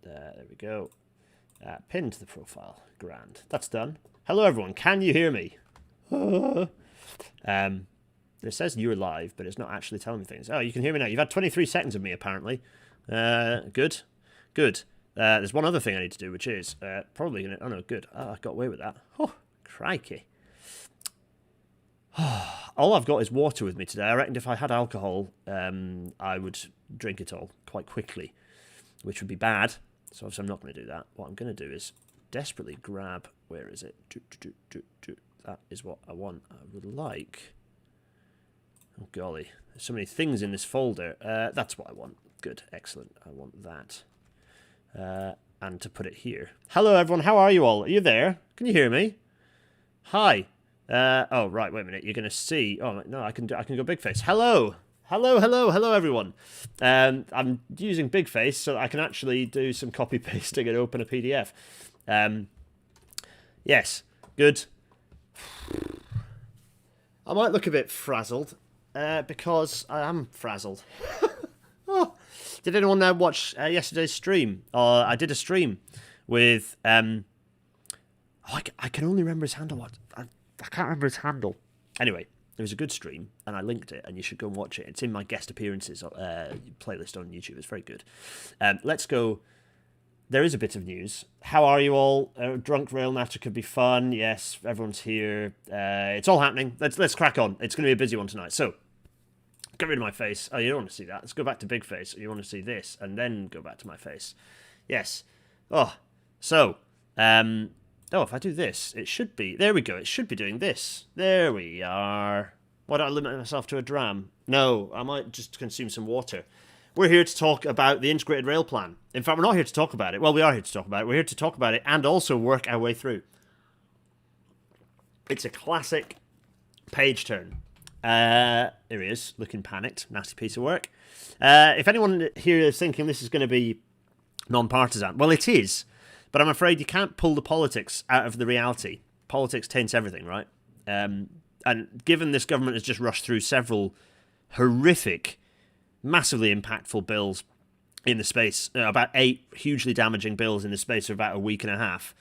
There we go. Pin to the profile. Grand. That's done. Hello, everyone. Can you hear me? It says you're live, but it's not actually telling me things. Oh, you can hear me now. You've had 23 seconds of me, apparently. Good. Good. There's one other thing I need to do, which is probably going to... Oh, no, good. Oh, I got away with that. Oh, crikey. All I've got is water with me today. I reckoned if I had alcohol, I would drink it all quite quickly, which would be bad. So obviously I'm not going to do that. What I'm going to do is desperately grab... Where is it? That is what I want. I would like... Oh, golly. There's so many things in this folder. That's what I want. Good. Excellent. I want that. And to put it here. Hello, everyone. How are you all? Are you there? Can you hear me? Hi. Oh, right. Wait a minute. You're going to see... Oh, no. I can go big face. Hello. Hello, everyone. I'm using big face so that I can actually do some copy pasting and open a PDF. Yes. Good. I might look a bit frazzled. Because I am frazzled. Oh. Did anyone watch yesterday's stream? I did a stream with... I can only remember his handle. I can't remember his handle. Anyway, it was a good stream, and I linked it, and you should go and watch it. It's in my guest appearances playlist on YouTube. It's very good. Let's go... There is a bit of news. How are you all? Drunk Rail Natter could be fun. Yes, everyone's here. It's all happening. Let's crack on. It's going to be a busy one tonight. So... Get rid of my face. Oh, you don't want to see that. Let's go back to big face. You want to see this, and then go back to my face. Yes. Oh, so, if I do this, it should be... There we go. It should be doing this. There we are. Why don't I limit myself to a dram? No, I might just consume some water. We're here to talk about the Integrated Rail Plan. In fact, we're not here to talk about it. Well, we are here to talk about it. We're here to talk about it and also work our way through. It's a classic page turn. Here he is, looking panicked. Nasty piece of work. If anyone here is thinking this is going to be non-partisan, well, it is. But I'm afraid you can't pull the politics out of the reality. Politics taints everything, right? And given this government has just rushed through several horrific, massively impactful bills in the space, about 8 hugely damaging bills in the space of about a week and a half,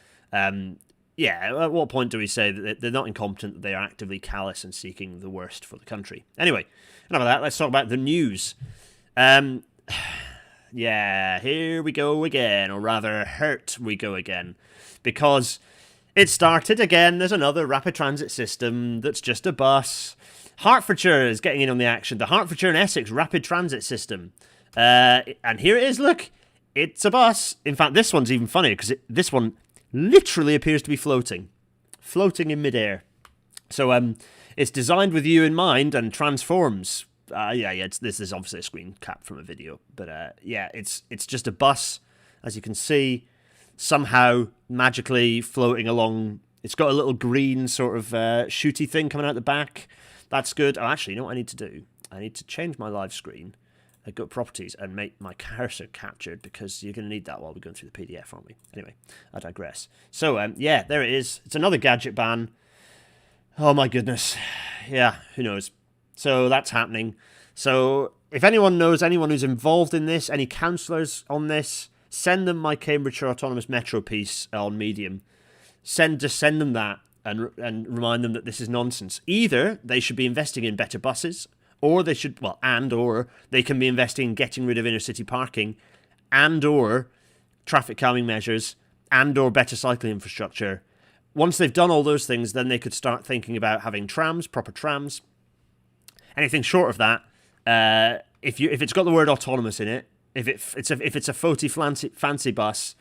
yeah, at what point do we say that they're not incompetent, that they are actively callous and seeking the worst for the country? Anyway, enough of that, let's talk about the news. Yeah, here we go again, or rather, hurt we go again. Because it started again, there's another rapid transit system that's just a bus. Hertfordshire is getting in on the action, the Hertfordshire and Essex rapid transit system. And here it is, look, it's a bus. In fact, this one's even funnier, because this one... literally appears to be floating in midair. So it's designed with you in mind and transforms. This is obviously a screen cap from a video, but it's just a bus, as you can see, somehow magically floating along. It's got a little green sort of shooty thing coming out the back. That's good. Oh, actually, you know what I need to do? I need to change my live screen. I go to properties and make my cursor captured, because you're going to need that while we're going through the PDF, aren't we? Anyway, I digress. So, there it is. It's another gadget ban. Oh my goodness. Yeah, who knows? So that's happening. So if anyone knows anyone who's involved in this, any councillors on this, send them my Cambridgeshire Autonomous Metro piece on Medium. Just send them that and remind them that this is nonsense. Either they should be investing in better buses, or they should, or they can be investing in getting rid of inner city parking, or traffic calming measures, or better cycling infrastructure. Once they've done all those things, then they could start thinking about having trams, proper trams. Anything short of that, if it's got the word autonomous in it, if it's a floaty fancy bus,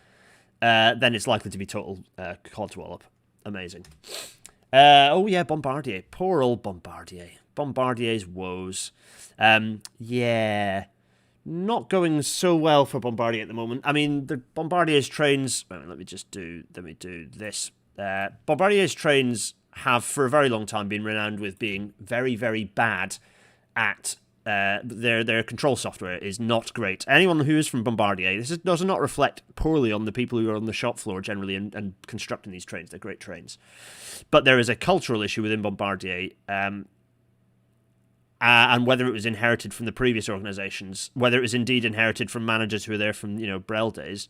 then it's likely to be total codswallop. Amazing. Bombardier. Poor old Bombardier. Bombardier's woes. Not going so well for Bombardier at the moment. I mean, the Bombardier's trains... Let me do this. Bombardier's trains have, for a very long time, been renowned with being very, very bad at... their control software is not great. Anyone who is from Bombardier, does not reflect poorly on the people who are on the shop floor generally and constructing these trains. They're great trains. But there is a cultural issue within Bombardier... and whether it was inherited from the previous organisations, whether it was indeed inherited from managers who were there from, Brel days.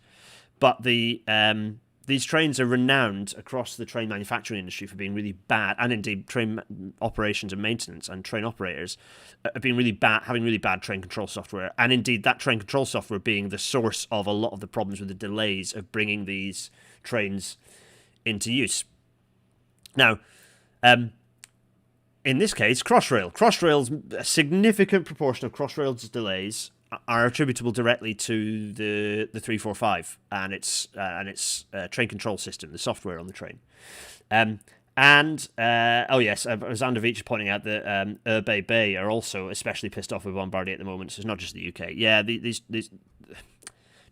But these trains are renowned across the train manufacturing industry for being really bad, and indeed train operations and maintenance and train operators have been really bad, having really bad train control software, and indeed that train control software being the source of a lot of the problems with the delays of bringing these trains into use. Now, in this case, Crossrail's a significant proportion of Crossrail's delays are attributable directly to the 345 and its train control system, the software on the train. Oh yes, Zandovic is pointing out that Urbay Bay are also especially pissed off with Bombardier at the moment, so it's not just the UK. Yeah, these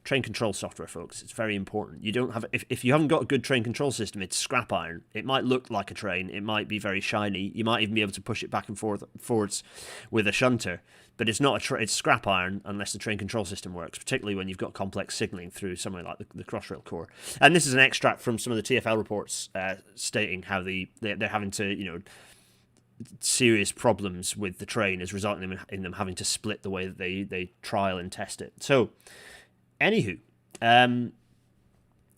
train control software, folks, it's very important. You don't have if you haven't got a good train control system, it's scrap iron. It might look like a train, it might be very shiny, you might even be able to push it back and forwards with a shunter, but it's not it's scrap iron unless the train control system works, particularly when you've got complex signalling through somewhere like the Crossrail core. And this is an extract from some of the TfL reports stating how they're having to, serious problems with the train is resulting in them having to split the way that they trial and test it. So anywho, so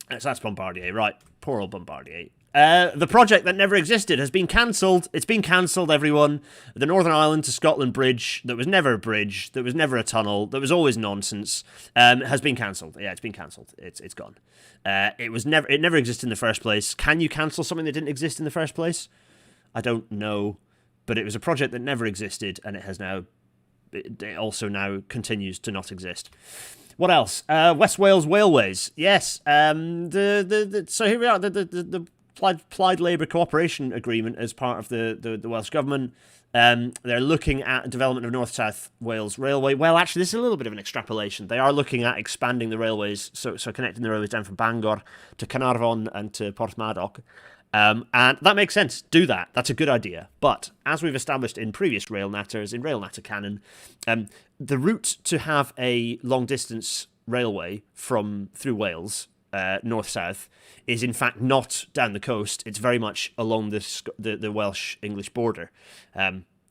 that's Bombardier, right? Poor old Bombardier. The project that never existed has been cancelled. It's been cancelled, everyone. The Northern Ireland to Scotland bridge, that was never a bridge, that was never a tunnel, that was always nonsense, has been cancelled. Yeah, it's been cancelled. It's gone. It never existed in the first place. Can you cancel something that didn't exist in the first place? I don't know, but it was a project that never existed, and it also now continues to not exist. What else? West Wales Railways. Yes. So here we are. The Plaid Labour Cooperation Agreement as part of the Welsh Government. They're looking at development of North-South Wales Railway. Well, actually, this is a little bit of an extrapolation. They are looking at expanding the railways, so connecting the railways down from Bangor to Carnarvon and to Porthmadog. And that makes sense. Do that. That's a good idea. But as we've established in previous Rail Natters, in Rail Natter canon, the route to have a long-distance railway through Wales, north-south, is in fact not down the coast. It's very much along the Welsh-English border.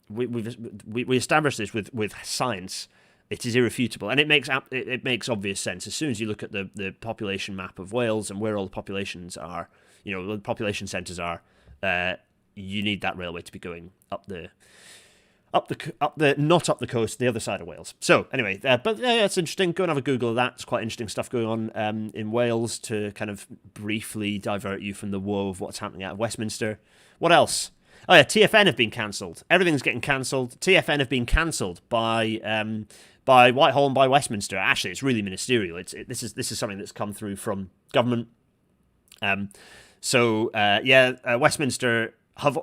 We established this with science. It is irrefutable, and it makes obvious sense as soon as you look at the population map of Wales and where all the populations are. The population centres are. You need that railway to be going up the not up the coast, the other side of Wales. So anyway, but yeah, it's interesting. Go and have a Google of that. It's quite interesting stuff going on in Wales to kind of briefly divert you from the woe of what's happening out of Westminster. What else? Oh yeah, TfN have been cancelled. Everything's getting cancelled. TfN have been cancelled by Whitehall and by Westminster. Actually, it's really ministerial. This is something that's come through from government. Westminster have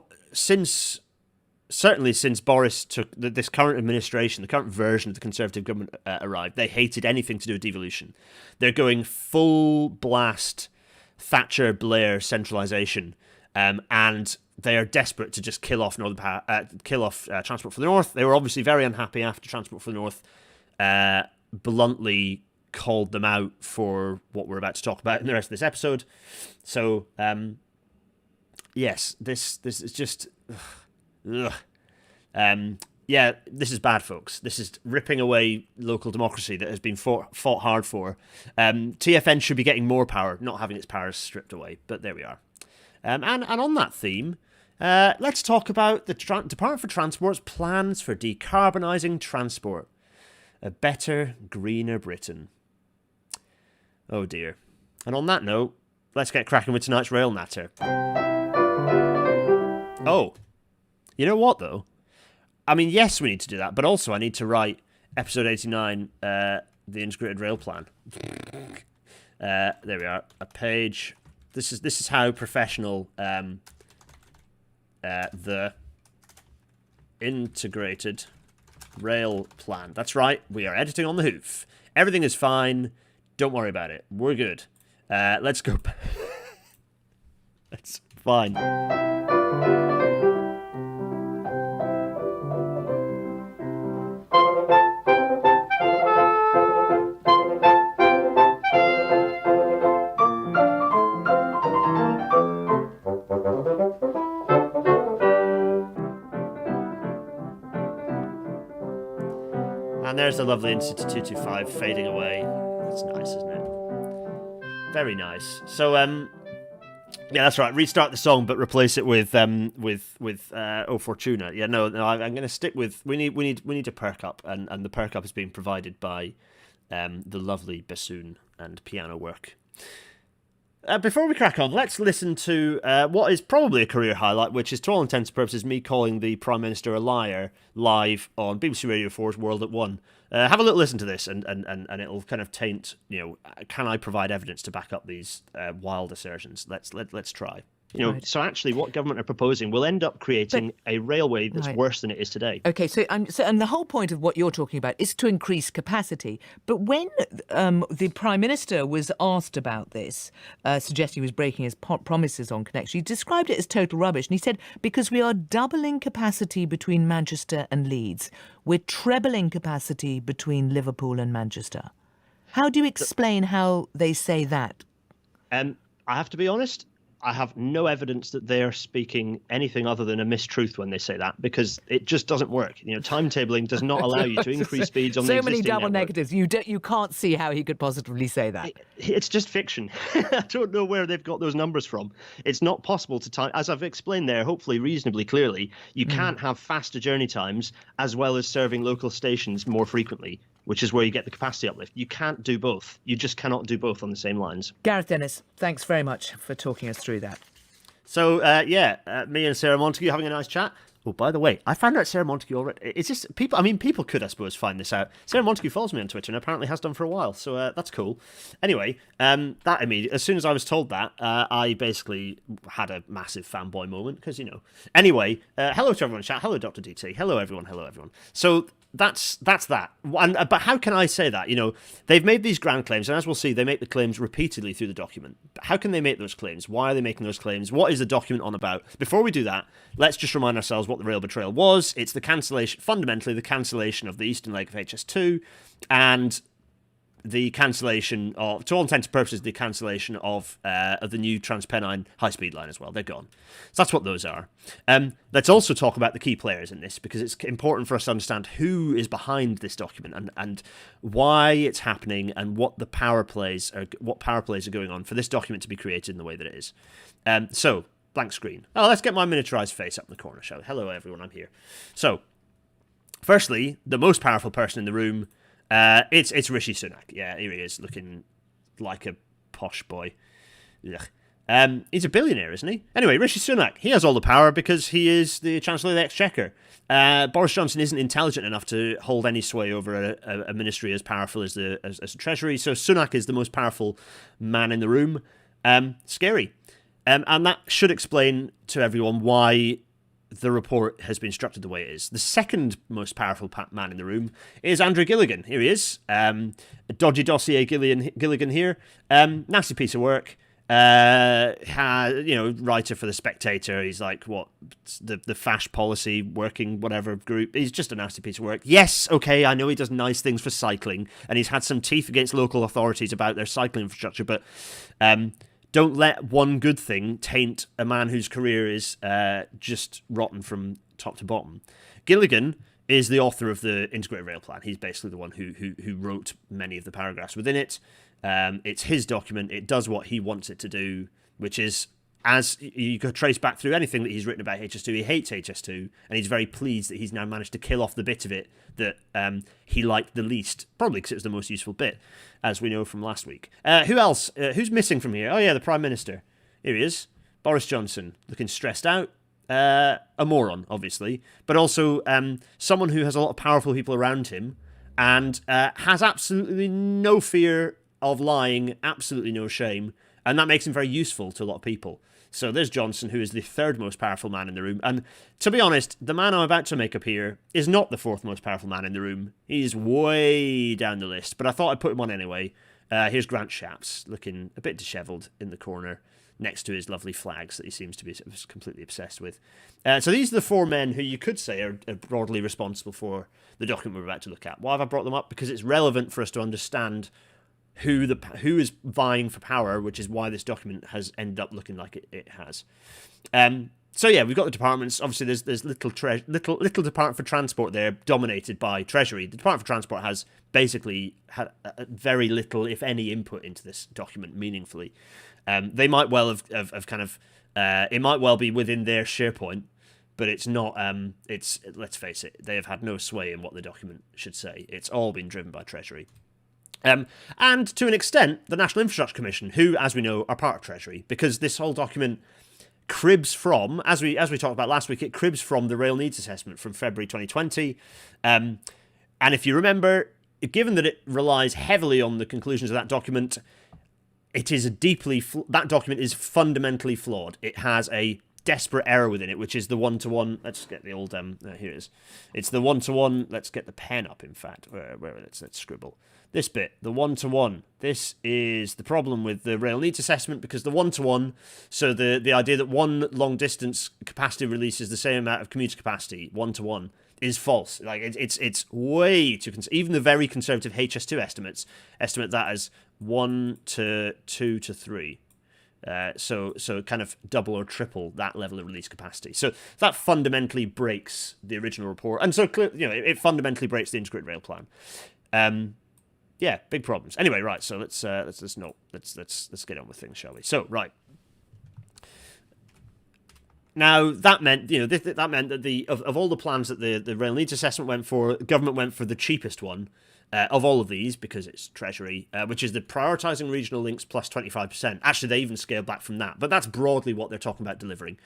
certainly since Boris took this current administration, the current version of the Conservative government arrived, they hated anything to do with devolution. They're going full blast Thatcher Blair centralisation, and they are desperate to just kill off Transport for the North. They were obviously very unhappy after Transport for the North bluntly called them out for what we're about to talk about in the rest of this episode. So, yes, this is just... Ugh. This is bad, folks. This is ripping away local democracy that has been fought hard for. TfN should be getting more power, not having its powers stripped away. But there we are. And on that theme, let's talk about the Department for Transport's plans for decarbonising transport. A better, greener Britain. Oh dear. And on that note, let's get cracking with tonight's Rail Natter. Oh. You know what, though? I mean, yes, we need to do that, but also I need to write episode 89, the Integrated Rail Plan. There we are, a page. This is how professional the Integrated Rail Plan. That's right, we are editing on the hoof. Everything is fine. Don't worry about it. We're good. Let's go. That's fine. And there's the lovely Institute 225 fading away. That's nice, isn't it? Very nice. So, yeah, that's right. Restart the song, but replace it with O Fortuna. Yeah, no, I'm going to stick with. We need to perk up, and the perk up is being provided by the lovely bassoon and piano work. Before we crack on, let's listen to what is probably a career highlight, which is, to all intents and purposes, me calling the Prime Minister a liar live on BBC Radio 4's World at One. Have a little listen to this, and it'll kind of taint, can I provide evidence to back up these wild assertions? Let's try. Right. So actually, what government are proposing will end up creating a railway that's worse than it is today. Okay, and the whole point of what you're talking about is to increase capacity. But when the Prime Minister was asked about this, suggesting he was breaking his promises on connection, he described it as total rubbish. And he said, because we are doubling capacity between Manchester and Leeds, we're trebling capacity between Liverpool and Manchester. How do you explain how they say that? I have to be honest. I have no evidence that they're speaking anything other than a mistruth when they say that, because it just doesn't work. Timetabling does not allow you to increase speeds on the existing network. So many double network. negatives. You can't see how he could positively say that. It's just fiction. I don't know where they've got those numbers from. It's not possible to time. As I've explained there, hopefully reasonably clearly, you can't have faster journey times as well as serving local stations more frequently, which is where you get the capacity uplift. You can't do both. You just cannot do both on the same lines. Gareth Dennis, thanks very much for talking us through that. So, me and Sarah Montague having a nice chat. Oh, by the way, I found out Sarah Montague already. It's just people could, I suppose, find this out. Sarah Montague follows me on Twitter and apparently has done for a while, so that's cool. Anyway, as soon as I was told that, I basically had a massive fanboy moment, because, Anyway, hello to everyone in chat. Hello, Dr. DT. Hello, everyone. Hello, everyone. So, that's that. But how can I say that? They've made these grand claims, and as we'll see, they make the claims repeatedly through the document. But how can they make those claims? Why are they making those claims? What is the document on about? Before we do that, let's just remind ourselves what the rail betrayal was. It's fundamentally the cancellation of the eastern leg of HS2, and the cancellation of, to all intents and purposes, the cancellation of the new Trans-Pennine high-speed line as well. They're gone. So that's what those are. Let's also talk about the key players in this, because it's important for us to understand who is behind this document and why it's happening, and what power plays are going on for this document to be created in the way that it is. So, blank screen. Oh, let's get my miniaturized face up in the corner, shall we? Hello, everyone. I'm here. So, firstly, the most powerful person in the room. It's Rishi Sunak. Yeah, here he is, looking like a posh boy. Ugh. He's a billionaire, isn't he? Anyway, Rishi Sunak, he has all the power because he is the Chancellor of the Exchequer. Boris Johnson isn't intelligent enough to hold any sway over a ministry as powerful as the Treasury, so Sunak is the most powerful man in the room. Scary. And that should explain to everyone why the report has been structured the way it is. The second most powerful man in the room is Andrew Gilligan. Here he is. Dodgy dossier Gilligan here. Nasty piece of work. Writer for The Spectator. He's like, the fash policy working whatever group. He's just a nasty piece of work. Yes, okay, I know he does nice things for cycling, and he's had some teeth against local authorities about their cycling infrastructure, but don't let one good thing taint a man whose career is just rotten from top to bottom. Gilligan is the author of the Integrated Rail Plan. He's basically the one who wrote many of the paragraphs within it. It's his document. It does what he wants it to do, which is, as you could trace back through anything that he's written about HS2, he hates HS2, and he's very pleased that he's now managed to kill off the bit of it that he liked the least, probably because it was the most useful bit, as we know from last week. Who else? Who's missing from here? Oh yeah, the Prime Minister. Here he is. Boris Johnson, looking stressed out. A moron, obviously, but also someone who has a lot of powerful people around him, and has absolutely no fear of lying, absolutely no shame, and that makes him very useful to a lot of people. So there's Johnson, who is the third most powerful man in the room. And to be honest, the man I'm about to make up here is not the fourth most powerful man in the room. He's way down the list, but I thought I'd put him on anyway. Here's Grant Shapps, looking a bit dishevelled in the corner, next to his lovely flags that he seems to be completely obsessed with. So these are the four men who you could say are broadly responsible for the document we're about to look at. Why have I brought them up? Because it's relevant for us to understand who is vying for power, which is why this document has ended up looking like it has. So yeah, we've got the departments. Obviously, there's little Department for Transport there, dominated by Treasury. The Department for Transport has basically had very little, if any, input into this document meaningfully. They might well have kind of it might well be within their SharePoint, but it's not. It's, let's face it, they have had no sway in what the document should say. It's all been driven by Treasury. And to an extent, the National Infrastructure Commission, who, as we know, are part of Treasury, because this whole document cribs from, as we talked about last week, it cribs from the Rail Needs Assessment from February 2020. And if you remember, given that it relies heavily on the conclusions of that document, it is that document is fundamentally flawed. It has a desperate error within it, which is the one-to-one. Let's get the old here it is. It's the one-to-one. Let's get the pen up. In fact, let's scribble this bit. The one-to-one. This is the problem with the rail needs assessment, because the one-to-one. So the idea that one long-distance capacity releases the same amount of commuter capacity, one-to-one, is false. Like it's way too. Even the very conservative HS2 estimates estimate that as 1 to 2 to 3. So kind of double or triple that level of release capacity. So that fundamentally breaks the original report, and so it fundamentally breaks the integrated rail plan. Yeah, big problems. Anyway, right. So let's get on with things, shall we? So right. Now that meant that meant that of all the plans that the rail needs assessment went for, government went for the cheapest one. Of all of these, because it's Treasury, which is the prioritising regional links plus 25%. Actually, they even scaled back from that. But that's broadly what they're talking about delivering,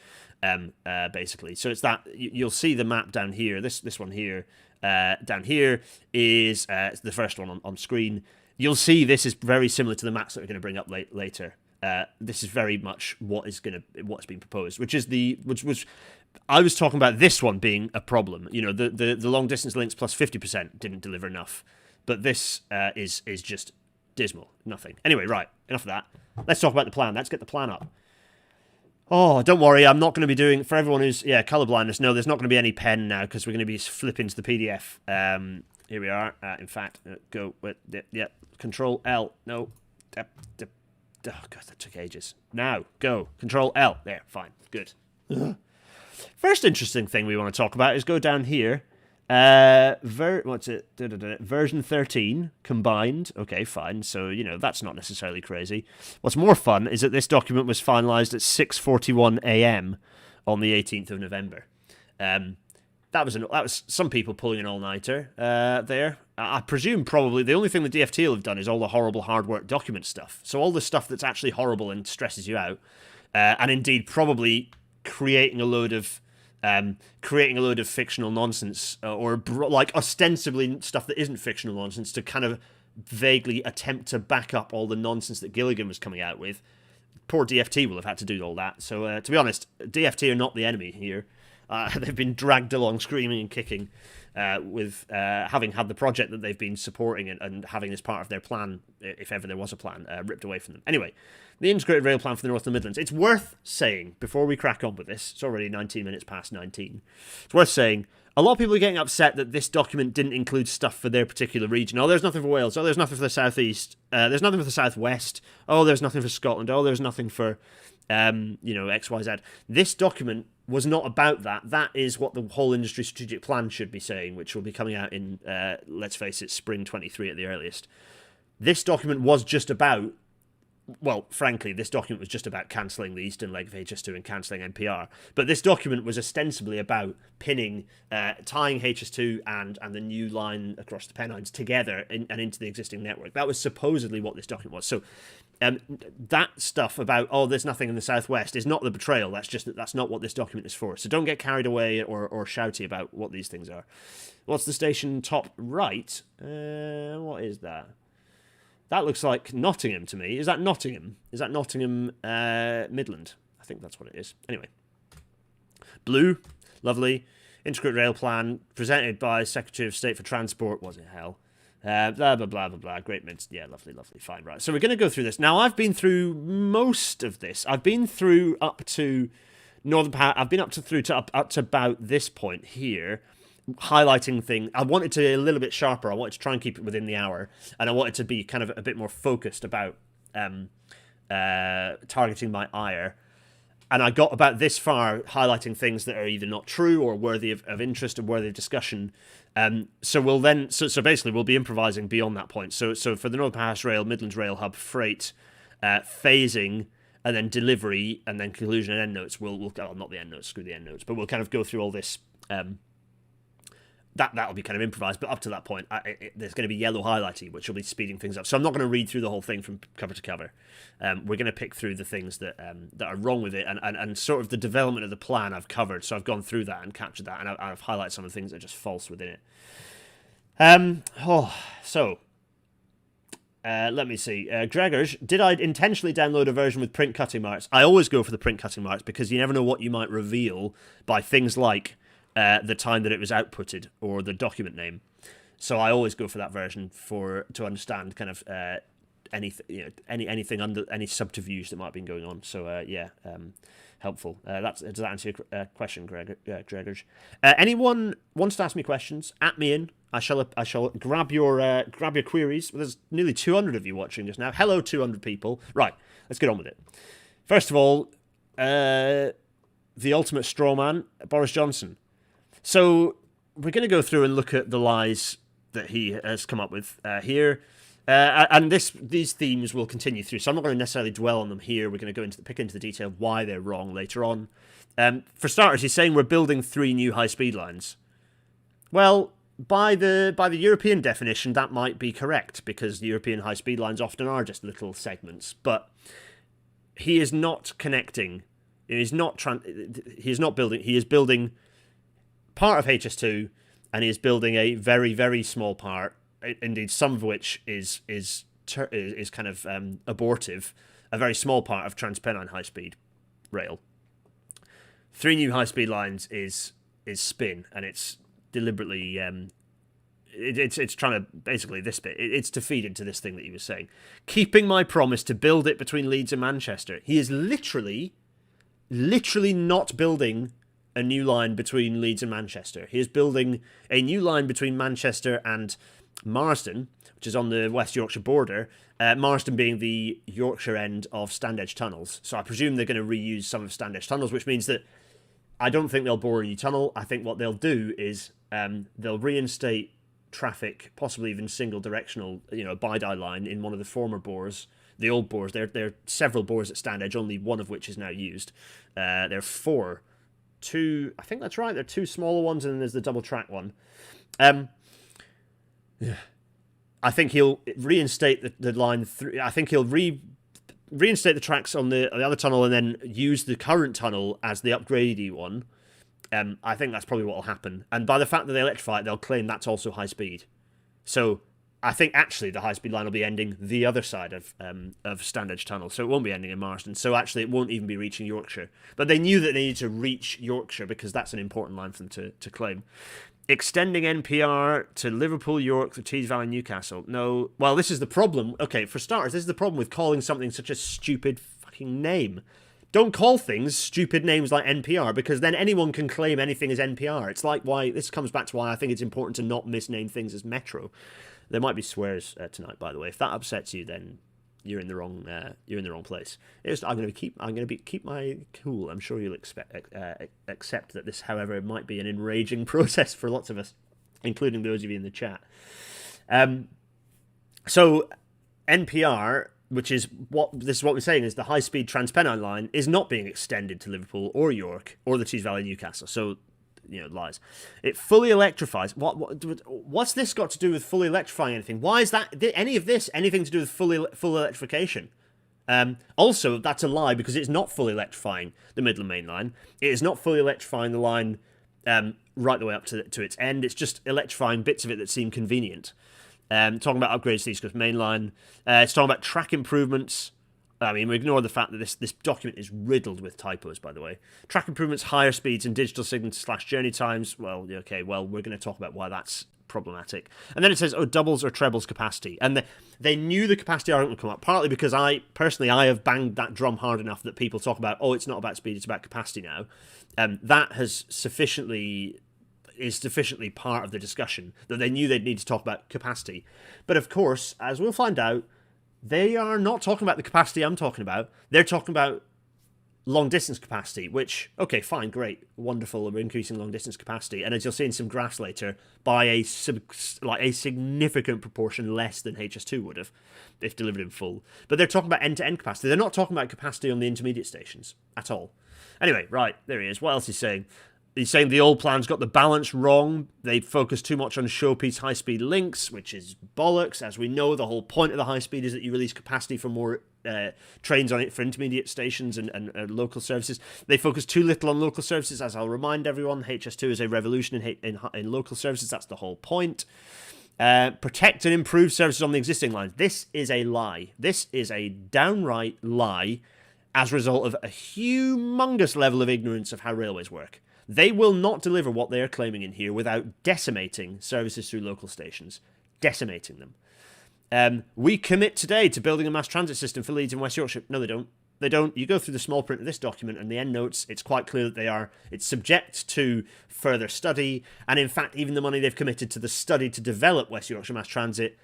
basically. So it's that, you'll see the map down here. This one here, down here is the first one on screen. You'll see this is very similar to the maps that we're going to bring up later. This is very much what's being proposed, which was I was talking about this one being a problem. The long distance links plus 50% didn't deliver enough. But this is just dismal. Nothing. Anyway, right. Enough of that. Let's talk about the plan. Let's get the plan up. Oh, don't worry. I'm not going to be doing... For everyone who's... Yeah, colourblindness. No, there's not going to be any pen now, because we're going to be flipping to the PDF. Here we are. In fact, go with... Yeah. Control L. No. Oh, God, that took ages. Now, go. Control L. There. Fine. Good. First interesting thing we want to talk about is go down here. What's it? Version 13 combined. Okay, fine. So, that's not necessarily crazy. What's more fun is that this document was finalized at 6:41 a.m. on the 18th of November. That was some people pulling an all-nighter there. I presume probably the only thing the DFT will have done is all the horrible hard work document stuff. So all the stuff that's actually horrible and stresses you out, and indeed probably creating a load of fictional nonsense, or like ostensibly stuff that isn't fictional nonsense, to kind of vaguely attempt to back up all the nonsense that Gilligan was coming out with. Poor DFT will have had to do all that. So to be honest, DFT are not the enemy here. They've been dragged along screaming and kicking with having had the project that they've been supporting and having as part of their plan, if ever there was a plan, ripped away from them. Anyway, the integrated rail plan for the North and Midlands. It's worth saying, before we crack on with this, it's already 19 minutes past 19, it's worth saying, a lot of people are getting upset that this document didn't include stuff for their particular region. Oh, there's nothing for Wales. Oh, there's nothing for the South East. There's nothing for the South West. Oh, there's nothing for Scotland. Oh, there's nothing for, X, Y, Z. This document was not about that. That is what the whole industry strategic plan should be saying, which will be coming out in, let's face it, spring 23 at the earliest. This document was just about, well, frankly, this document was just about cancelling the eastern leg of HS2 and cancelling NPR. But this document was ostensibly about pinning, tying HS2 and the new line across the Pennines together and into the existing network. That was supposedly what this document was. So that stuff about, oh, there's nothing in the southwest is not the betrayal. That's not what this document is for. So don't get carried away or shouty about what these things are. What's the station top right? What is that? That looks like Nottingham to me. Is that Nottingham? Is that Nottingham Midland? I think that's what it is. Anyway. Blue. Lovely. Integrated Rail Plan presented by Secretary of State for Transport. Was it hell? Blah, blah, blah, blah, blah. Great mints. Yeah, lovely, lovely. Fine, right. So we're going to go through this. Now, I've been through most of this. I've been through up to Northern Power. I've been up to about this point here, highlighting things. I wanted to be a little bit sharper. I wanted to try and keep it within the hour, and I wanted to be kind of a bit more focused about targeting my ire. and I got about this far highlighting things that are either not true or worthy of interest or worthy of discussion. So we'll then, so basically we'll be improvising beyond that point. So for the Northern Powerhouse Rail, Midlands Rail Hub, freight, phasing, and then delivery, and then conclusion and endnotes. We'll not the endnotes, screw the endnotes, but we'll kind of go through all this. That'll be kind of improvised, but up to that point, there's going to be yellow highlighting, which will be speeding things up. So I'm not going to read through the whole thing from cover to cover. We're going to pick through the things that are wrong with it, and sort of the development of the plan I've covered. So I've gone through that and captured that, and I've highlighted some of the things that are just false within it. Let me see. Gregors, did I intentionally download a version with print cutting marks? I always go for the print cutting marks because you never know what you might reveal by things like the time that it was outputted or the document name. So I always go for that version to understand kind of anything under any subterfuge that might have been going on. So helpful. Does that answer your question, Gregors? Anyone wants to ask me questions? At me in. I shall grab your queries. Well, there's nearly 200 of you watching just now. Hello, 200 people. Right, let's get on with it. First of all, the ultimate straw man, Boris Johnson. So we're going to go through and look at the lies that he has come up with here, and these themes will continue through. So I'm not going to necessarily dwell on them here. We're going to pick into the detail of why they're wrong later on. For starters, he's saying we're building 3 new high-speed lines. Well, by the European definition, that might be correct because the European high-speed lines often are just little segments. But he is not connecting. He is not building. He is building part of HS2, and he is building a very, very small part, indeed some of which is kind of abortive, a very small part of Trans-Pennine high-speed rail. 3 new high-speed lines is spin, and it's deliberately it's trying to basically this bit. It's to feed into this thing that he was saying, keeping my promise to build it between Leeds and Manchester. He is literally not building a new line between Leeds and Manchester. He is building a new line between Manchester and Marsden, which is on the West Yorkshire border, Marsden being the Yorkshire end of Standedge tunnels. So I presume they're going to reuse some of Standedge tunnels, which means that I don't think they'll bore a new tunnel. I think what they'll do is they'll reinstate traffic, possibly even single directional, bi-die line in one of the former bores, the old bores. There are several bores at Standedge, only one of which is now used. There are 4. 2, I think that's right. There are 2 smaller ones, and then there's the double track one. I think he'll reinstate the line through. I think he'll reinstate the tracks on the other tunnel, and then use the current tunnel as the upgraded one. I think that's probably what will happen. And by the fact that they electrify it, they'll claim that's also high speed. So I think actually the high-speed line will be ending the other side of Standedge Tunnel, so it won't be ending in Marsden. So actually it won't even be reaching Yorkshire. But they knew that they needed to reach Yorkshire because that's an important line for them to claim. Extending NPR to Liverpool, York, the Tees Valley, Newcastle. No, well, this is the problem. Okay, for starters, this is the problem with calling something such a stupid fucking name. Don't call things stupid names like NPR, because then anyone can claim anything as NPR. It's like why this comes back to why I think it's important to not misname things as Metro. There might be swears tonight, by the way. If that upsets you, then you're in the wrong place. I'm going to keep my cool. I'm sure you'll accept that this, however, might be an enraging process for lots of us, including those of you in the chat. So NPR, which is what we're saying, is the high-speed Trans-Pennine line is not being extended to Liverpool or York or the Tees Valley, Newcastle. So, lies. It fully electrifies. What's this got to do with fully electrifying anything? Why is that any of this anything to do with full electrification? Also, that's a lie, because it's not fully electrifying the Midland Main Line. It is not fully electrifying the line right the way up to its end. It's just electrifying bits of it that seem convenient. Talking about upgrades to the East Coast Main Line. It's talking about track improvements. I mean, we ignore the fact that this document is riddled with typos, by the way. Track improvements, higher speeds, and digital signals / journey times. Well, okay, we're going to talk about why that's problematic. And then it says, doubles or trebles capacity. And they knew the capacity argument would come up, partly because I have banged that drum hard enough that people talk about, it's not about speed, it's about capacity now. That is sufficiently part of the discussion, that they knew they'd need to talk about capacity. But of course, as we'll find out, they are not talking about the capacity I'm talking about. They're talking about long-distance capacity, which, okay, fine, great, wonderful, we're increasing long-distance capacity, and as you'll see in some graphs later, by a significant proportion less than HS2 would have, if delivered in full. But they're talking about end-to-end capacity. They're not talking about capacity on the intermediate stations at all. Anyway, right, there he is. What else is he saying? He's saying the old plan's got the balance wrong. They focus too much on showpiece high-speed links, which is bollocks. As we know, the whole point of the high-speed is that you release capacity for more trains on it for intermediate stations and local services. They focus too little on local services. As I'll remind everyone, HS2 is a revolution in local services. That's the whole point. Protect and improve services on the existing lines. This is a lie. This is a downright lie as a result of a humongous level of ignorance of how railways work. They will not deliver what they are claiming in here without decimating services through local stations. Decimating them. We commit today to building a mass transit system for Leeds and West Yorkshire. No, they don't. They don't. You go through the small print of this document and the end notes, it's quite clear that they are. It's subject to further study. And in fact, even the money they've committed to the study to develop West Yorkshire mass transit,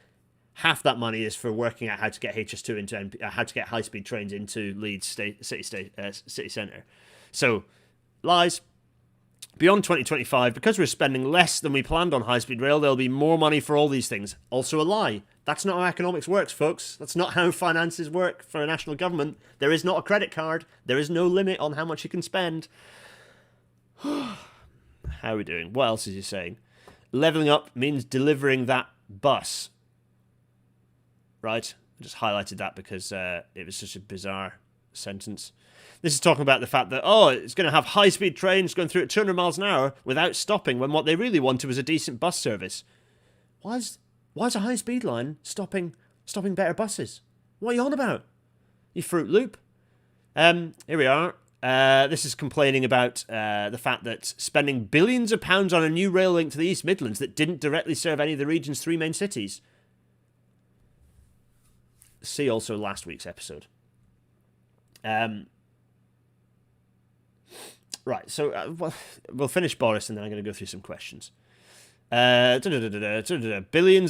half that money is for working out how to get HS2 into how to get high-speed trains into Leeds city centre. So, lies. Beyond 2025, because we're spending less than we planned on high-speed rail, there'll be more money for all these things. Also a lie. That's not how economics works, folks. That's not how finances work for a national government. There is not a credit card. There is no limit on how much you can spend. How are we doing? What else is he saying? Levelling up means delivering that bus. Right? I just highlighted that because it was such a bizarre sentence. This is talking about the fact that, it's going to have high-speed trains going through at 200 miles an hour without stopping, when what they really wanted was a decent bus service. Why is a high-speed line stopping better buses? What are you on about? You Fruit Loop? Here we are. This is complaining about the fact that spending billions of pounds on a new rail link to the East Midlands that didn't directly serve any of the region's 3 main cities. See also last week's episode. Right, so we'll finish Boris and then I'm going to go through some questions. Billions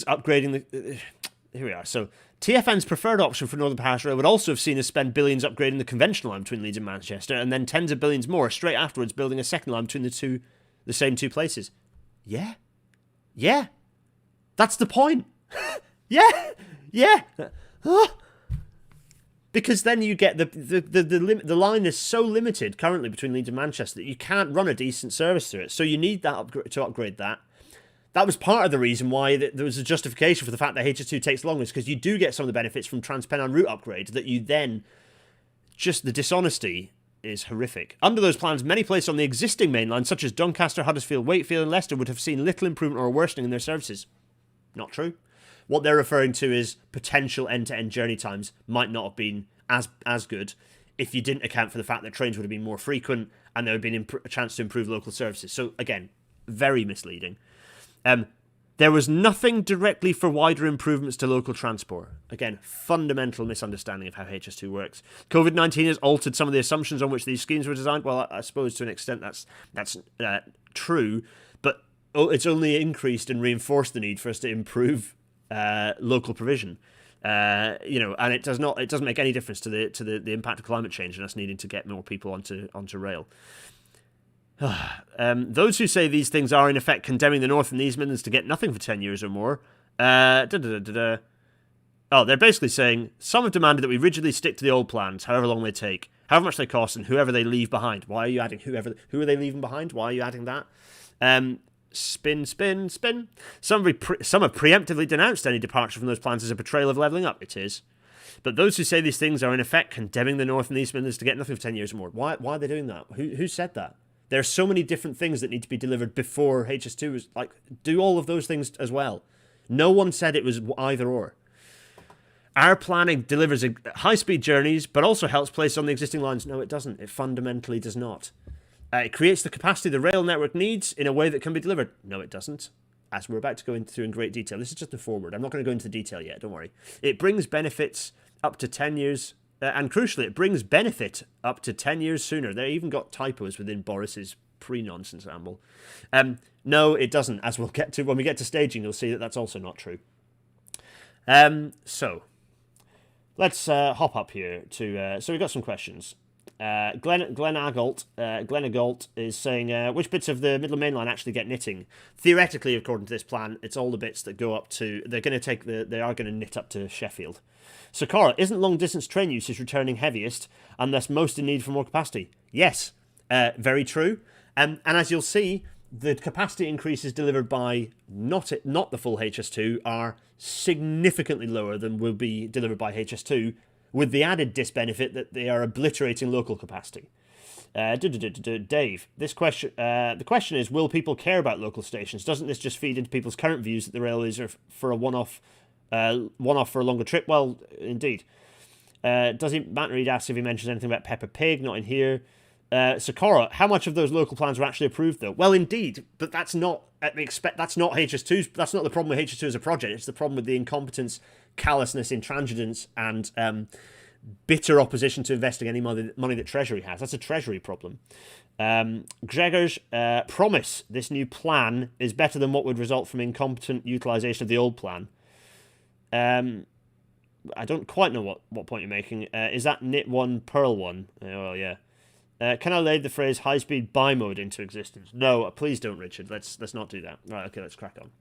upgrading the... here we are. So, TfN's preferred option for Northern Parish Rail would also have seen us spend billions upgrading the conventional line between Leeds and Manchester, and then tens of billions more straight afterwards building a second line between the same two places. Yeah. Yeah. That's the point. Yeah. Yeah. Because then you get the line is so limited currently between Leeds and Manchester that you can't run a decent service through it. So you need that to upgrade that. That was part of the reason why there was a justification for the fact that HS2 takes longer, is because you do get some of the benefits from Trans-Pennine route upgrade that you then... Just the dishonesty is horrific. Under those plans, many places on the existing main line, such as Doncaster, Huddersfield, Wakefield and Leicester, would have seen little improvement or worsening in their services. Not true. What they're referring to is potential end-to-end journey times might not have been as good if you didn't account for the fact that trains would have been more frequent and there would have been a chance to improve local services. So, again, very misleading. There was nothing directly for wider improvements to local transport. Again, fundamental misunderstanding of how HS2 works. COVID-19 has altered some of the assumptions on which these schemes were designed. Well, I suppose to an extent that's true, but it's only increased and reinforced the need for us to improve local provision. And it doesn't make any difference to the impact of climate change and us needing to get more people onto rail. Those who say these things are in effect condemning the North and the East Midlands to get nothing for 10 years or more. They're basically saying some have demanded that we rigidly stick to the old plans, however long they take, however much they cost, and whoever they leave behind. Why are you adding who are they leaving behind? Why are you adding that? Spin. Some have preemptively denounced any departure from those plans as a betrayal of levelling up. It is. But those who say these things are in effect condemning the North and the East Midlands to get nothing for 10 years or more. Why are they doing that? Who said that? There are so many different things that need to be delivered before HS2 is do all of those things as well. No one said it was either or. Our planning delivers high-speed journeys, but also helps places on the existing lines. No, it doesn't. It fundamentally does not. It creates the capacity the rail network needs in a way that can be delivered. No, it doesn't. As we're about to go into in great detail. This is just a forward. I'm not going to go into the detail yet, don't worry. It brings benefits up to 10 years... and crucially, it brings benefit up to 10 years sooner. They even got typos within Boris's pre-nonsense amble. No, it doesn't. As we'll get to when we get to staging, you'll see that that's also not true. So let's hop up here to. So we've got some questions. Glenn Agalt is saying, which bits of the Midland Main Line actually get knitting? Theoretically, according to this plan, it's all the bits that go up to. They are going to knit up to Sheffield. So, Cara, isn't long distance train usage returning heaviest and thus most in need for more capacity? Yes, very true. And as you'll see, the capacity increases delivered by not the full HS2 are significantly lower than will be delivered by HS2, with the added disbenefit that they are obliterating local capacity. Dave, the question is, will people care about local stations? Doesn't this just feed into people's current views that the railways are for a one-off for a longer trip? Well, indeed. Matt Reed asks if he mentions anything about Peppa Pig, not in here. Sakura, how much of those local plans were actually approved, though? Well, indeed, but that's not HS2's. That's not the problem with HS2 as a project. It's the problem with the incompetence, callousness, intransigence, and bitter opposition to investing any money that Treasury has. That's a Treasury problem. Gregor's promise: this new plan is better than what would result from incompetent utilisation of the old plan. I don't quite know what point you're making. Is that knit one, pearl one? Oh, yeah. Can I lay the phrase high-speed bimode into existence? No, please don't, Richard. Let's not do that. Right, okay, let's crack on.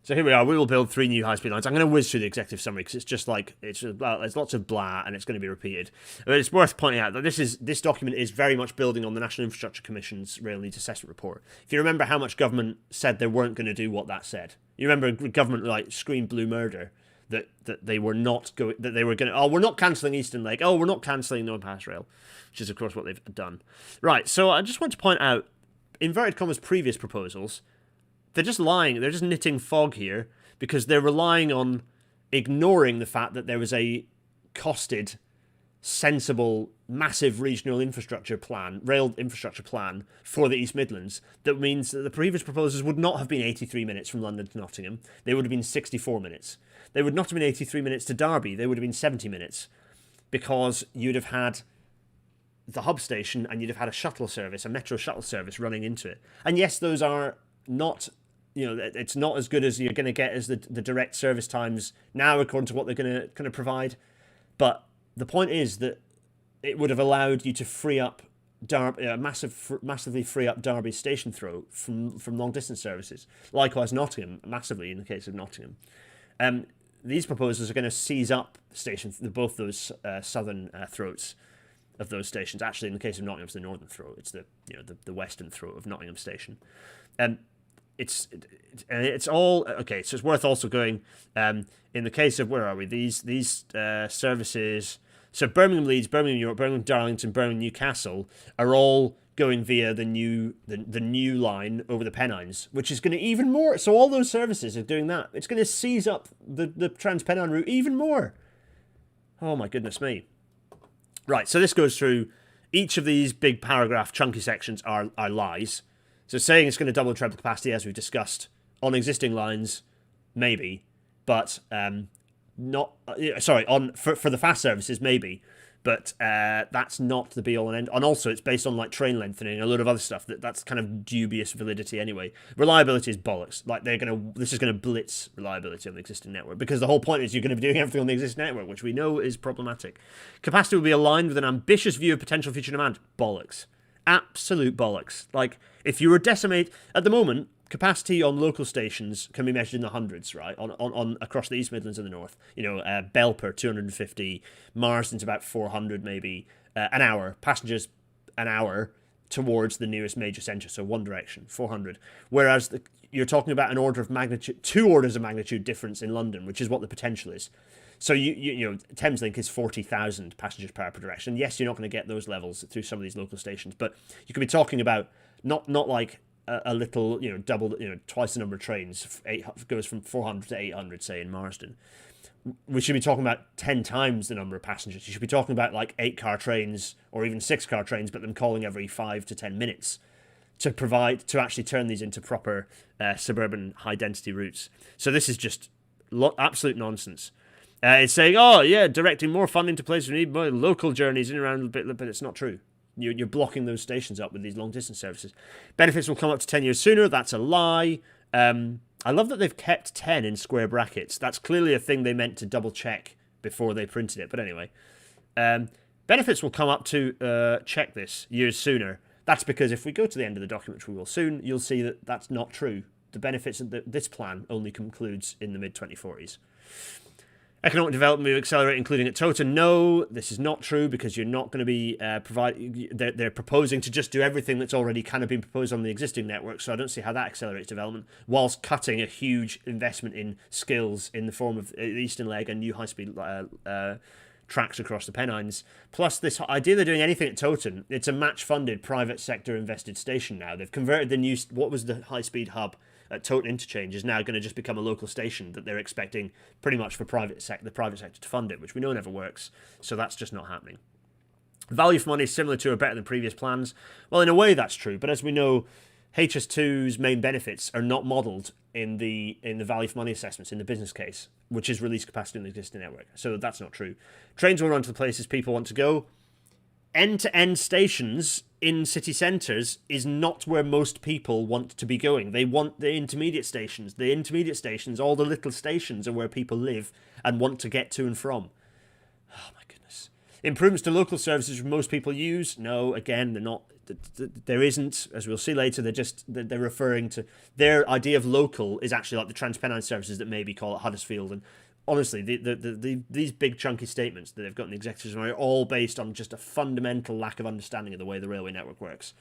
So here we are. We will build 3 new high-speed lines. I'm going to whiz through the executive summary because it's just like there's lots of blah and it's going to be repeated. But it's worth pointing out that this document is very much building on the National Infrastructure Commission's Rail Needs Assessment Report. If you remember how much government said they weren't going to do what that said, you remember government screamed blue murder. That they were not going. That they were going to. Oh, we're not cancelling Eastern Lake. Oh, we're not cancelling Northern Pass Rail, which is of course what they've done. Right. So I just want to point out, inverted commas, previous proposals. They're just lying. They're just knitting fog here because they're relying on ignoring the fact that there was a costed, sensible, massive regional infrastructure plan, rail infrastructure plan for the East Midlands. That means that the previous proposals would not have been 83 minutes from London to Nottingham. They would have been 64 minutes. They would not have been 83 minutes to Derby. They would have been 70 minutes because you'd have had the hub station and you'd have had a shuttle service, a metro shuttle service running into it. And yes, those are not, it's not as good as you're going to get as the direct service times now according to what they're going to provide. But the point is that it would have allowed you to free up massively free up Derby station throw from long distance services. Likewise, Nottingham, massively in the case of Nottingham. These proposals are going to seize up both those southern throats of those stations. Actually, in the case of Nottingham, it's the northern throat. It's the western throat of Nottingham Station. It's all okay. So it's worth also going in the case of where are we? These services. So Birmingham Leeds, Birmingham York, Birmingham Darlington, Birmingham Newcastle are all going via the new line over the Pennines, which is going to even more. So all those services are doing that. It's going to seize up the Trans-Pennine route even more. Oh my goodness me. Right, so this goes through each of these big paragraph chunky sections are lies. So saying it's going to double and treble capacity, as we've discussed, on existing lines, maybe, but not. For the fast services, maybe. But that's not the be-all and end. And also, it's based on train lengthening and a load of other stuff. That's kind of dubious validity anyway. Reliability is bollocks. This is gonna blitz reliability on the existing network because the whole point is you're going to be doing everything on the existing network, which we know is problematic. Capacity will be aligned with an ambitious view of potential future demand. Bollocks. Absolute bollocks. If you were decimate at the moment. Capacity on local stations can be measured in the hundreds, right? On across the East Midlands and the North. Belper 250, Marsden's about 400 maybe an hour. Passengers an hour towards the nearest major centre, so one direction, 400. Whereas you're talking about an order of magnitude, 2 orders of magnitude difference in London, which is what the potential is. So Thameslink is 40,000 passengers per hour per direction. Yes, you're not going to get those levels through some of these local stations, but you could be talking about not like a little, double, twice the number of trains. Goes from 400 to 800, say, in Marsden. We should be talking about 10 times the number of passengers. You should be talking about 8-car trains or even 6-car trains, but them calling every 5 to 10 minutes to actually turn these into proper suburban high-density routes. So this is just absolute nonsense. It's saying, directing more funding to places we need more local journeys in and around a bit, but it's not true. You're blocking those stations up with these long-distance services. Benefits will come up to 10 years sooner. That's a lie. I love that they've kept 10 in square brackets. That's clearly a thing they meant to double-check before they printed it. But anyway. Benefits will come up to, check this, years sooner. That's because if we go to the end of the document, which we will soon, you'll see that that's not true. The benefits of this plan only concludes in the mid-2040s. Economic development will accelerate, including at Toten. No, this is not true because you're not going to be they're proposing to just do everything that's already kind of been proposed on the existing network, so I don't see how that accelerates development, whilst cutting a huge investment in skills in the form of the Eastern Leg and new high-speed tracks across the Pennines. Plus, this idea they're doing anything at Toten, it's a match-funded, private sector invested station now. They've converted the new, what was the high-speed hub at Toten Interchange is now going to just become a local station that they're expecting pretty much for the private sector to fund it, which we know never works, so that's just not happening. Value for money is similar to or better than previous plans. Well, in a way that's true, but as we know, HS2's main benefits are not modelled in the value for money assessments in the business case, which is release capacity in the existing network. So that's not true. Trains will run to the places people want to go. End-to-end stations in city centres is not where most people want to be going. They want the intermediate stations. The intermediate stations, all the little stations, are where people live and want to get to and from. Oh my goodness. Improvements to local services most people use? No, again, they're not. There isn't, as we'll see later. They're referring to their idea of local is actually like the Trans-Pennine services that maybe call it Huddersfield. And honestly, these big chunky statements that they've got in the executive summary are all based on just a fundamental lack of understanding of the way the railway network works,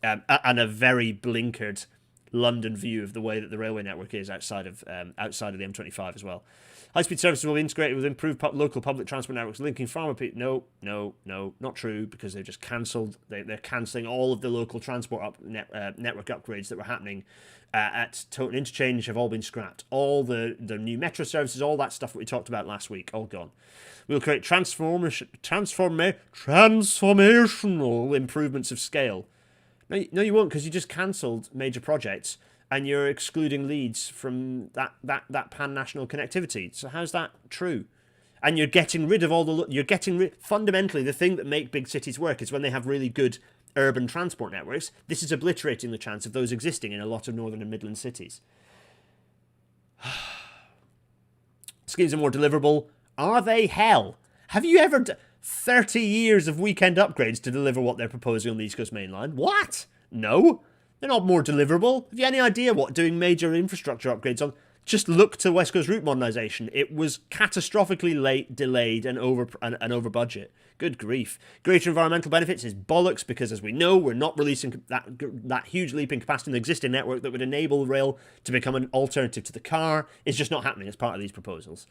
and a very blinkered London view of the way that the railway network is outside of the M25 as well. High-speed services will be integrated with improved local public transport networks linking farmer people. No, not true, because they've just cancelled. They're cancelling all of the local transport network upgrades that were happening at Toten Interchange have all been scrapped. All the new metro services, all that stuff that we talked about last week, all gone. We'll create transformational improvements of scale. No, you won't, because you just cancelled major projects and you're excluding Leeds from that pan-national connectivity. So how's that true? And you're getting rid of fundamentally, the thing that make big cities work is when they have really good urban transport networks. This is obliterating the chance of those existing in a lot of northern and midland cities. Schemes are more deliverable. Are they? Hell. Have you ever 30 years of weekend upgrades to deliver what they're proposing on the East Coast Main Line? What? No. They're not more deliverable. Have you any idea what doing major infrastructure upgrades on? Just look to West Coast route modernisation. It was catastrophically late, delayed, and over budget. Good grief. Greater environmental benefits is bollocks, because as we know, we're not releasing that huge leap in capacity in the existing network that would enable rail to become an alternative to the car. It's just not happening as part of these proposals.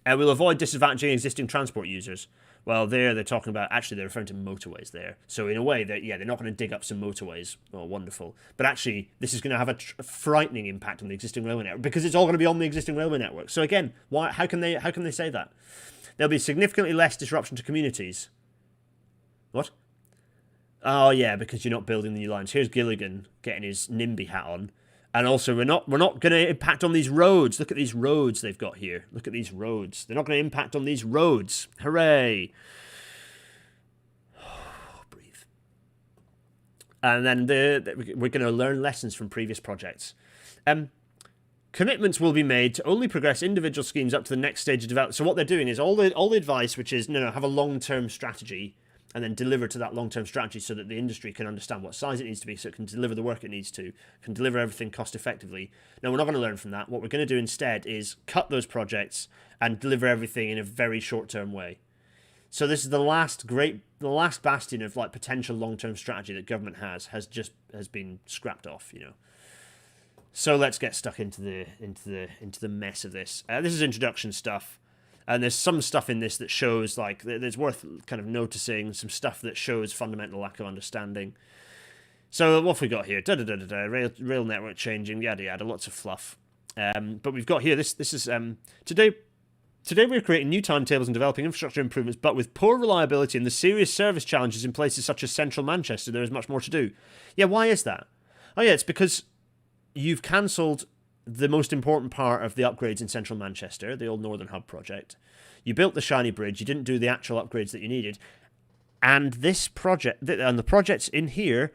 We'll avoid disadvantaging existing transport users. Well, they're talking about, actually, they're referring to motorways there. So in a way, they're not going to dig up some motorways. Oh, wonderful. But actually, this is going to have a frightening impact on the existing railway network, because it's all going to be on the existing railway network. So again, how can they say that? There'll be significantly less disruption to communities. What? Oh yeah, because you're not building the new lines. Here's Gilligan getting his NIMBY hat on. And also, we're not going to impact on these roads. Look at these roads they've got here. Look at these roads. They're not going to impact on these roads. Hooray. Breathe. And then we're going to learn lessons from previous projects. Commitments will be made to only progress individual schemes up to the next stage of development. So what they're doing is all the advice, which is, have a long-term strategy, and then deliver to that long-term strategy so that the industry can understand what size it needs to be, so it can deliver the work it needs to, can deliver everything cost-effectively. Now, we're not going to learn from that. What we're going to do instead is cut those projects and deliver everything in a very short-term way. So this is the last bastion of potential long-term strategy that government has been scrapped off. So let's get stuck into the mess of this. This is introduction stuff. And there's some stuff in this that shows, there's worth kind of noticing, some stuff that shows fundamental lack of understanding. So what have we got here? Rail network changing, yada yada, lots of fluff. But we've got here, this is, today we're creating new timetables and developing infrastructure improvements, but with poor reliability and the serious service challenges in places such as central Manchester, there is much more to do. Yeah, why is that? Oh yeah, it's because you've cancelled the most important part of the upgrades in central Manchester, the old Northern Hub project. You built the shiny bridge, you didn't do the actual upgrades that you needed. And this project, and the projects in here,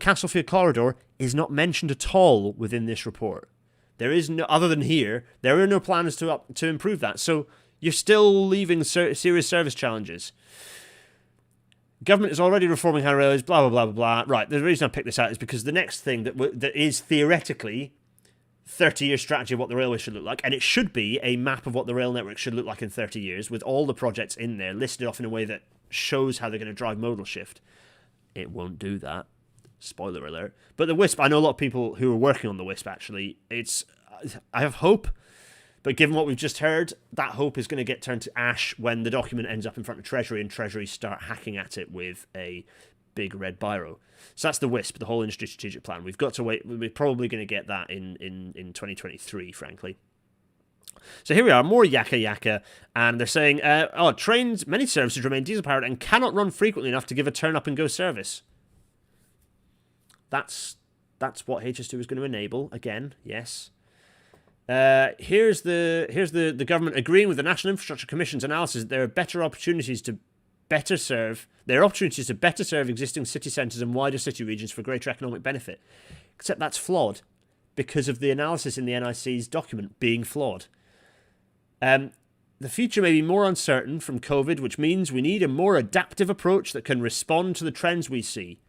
Castlefield Corridor is not mentioned at all within this report. There is no, other than here, there are no plans to improve that. So you're still leaving serious service challenges. Government is already reforming how rail is, blah, blah, blah, blah, blah. Right, the reason I picked this out is because the next thing that is theoretically 30-year strategy of what the railway should look like, and it should be a map of what the rail network should look like in 30 years, with all the projects in there listed off in a way that shows how they're going to drive modal shift. It won't do that. Spoiler alert. But the WISP, I know a lot of people who are working on the WISP, actually. I have hope, but given what we've just heard, that hope is going to get turned to ash when the document ends up in front of Treasury and Treasury start hacking at it with a big red biro. So that's the WISP, the whole industry strategic plan. We've got to wait. We're probably going to get that in 2023, frankly. So here we are, more yakka, and they're saying, trains, many services remain diesel-powered and cannot run frequently enough to give a turn-up-and-go service. That's what HS2 is going to enable. Again, yes. Here's the government agreeing with the National Infrastructure Commission's analysis that there are opportunities to better serve existing city centres and wider city regions for greater economic benefit. Except that's flawed because of the analysis in the NIC's document being flawed. The future may be more uncertain from COVID, which means we need a more adaptive approach that can respond to the trends we see.